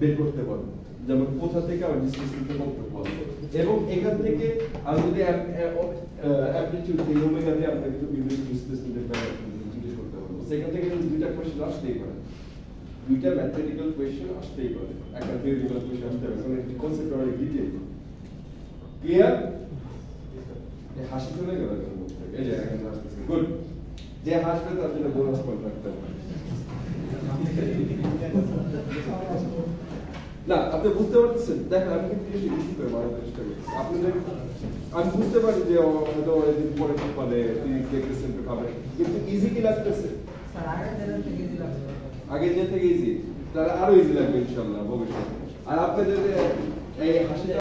বের করতে পারবো, যেমন কোথা থেকে আমার ডিসপ্লেসমেন্টটা কত পাবো। এবং এখান থেকে আমি যদি অ্যামপ্লিটিউড দিই ওমেগা দিয়ে, আমরা কিন্তু বিভিন্ন ডিসপ্লেসমেন্টের ব্যাপারে জিজ্ঞেস করতে পারবো। সেখান থেকে কিন্তু দুইটা কোশ্চেন আসতেই পারে, দুইটা ম্যাথমেটিক্যাল কোশ্চেন আসতেই পারে, একটা থিওরিটিক্যাল কোশ্চেন আসতে পারে, কারণ এই কনসেপ্ট অনেক ডিটেইল। ক্লিয়ার? হাসি চলে গেল এখন মুখ থেকে, এই যে এখন আসতেছে। গুড। যে হাসবে তার জন্য বোনাস পয়েন্ট রাখতে হবে। না, আপনি বুঝতে পারতেছেন? দেখেন আমি কিন্তু ইজি করে বানানোর চেষ্টা করছি। আপনাদের আমি বুঝতে পারি যে হয়তো অনেকদিন পরে মানে ফিজিক্স দেখতেছেন তো খাবেন, কিন্তু ইজি কি লাগতেছে? স্যার আগের দিনের থেকে ইজি লাগছে। আগের দিন থেকে ইজি, তাহলে আরো ইজি লাগবে ইনশাআল্লাহ ভবিষ্যতে। আর আপনাদের এই হাসি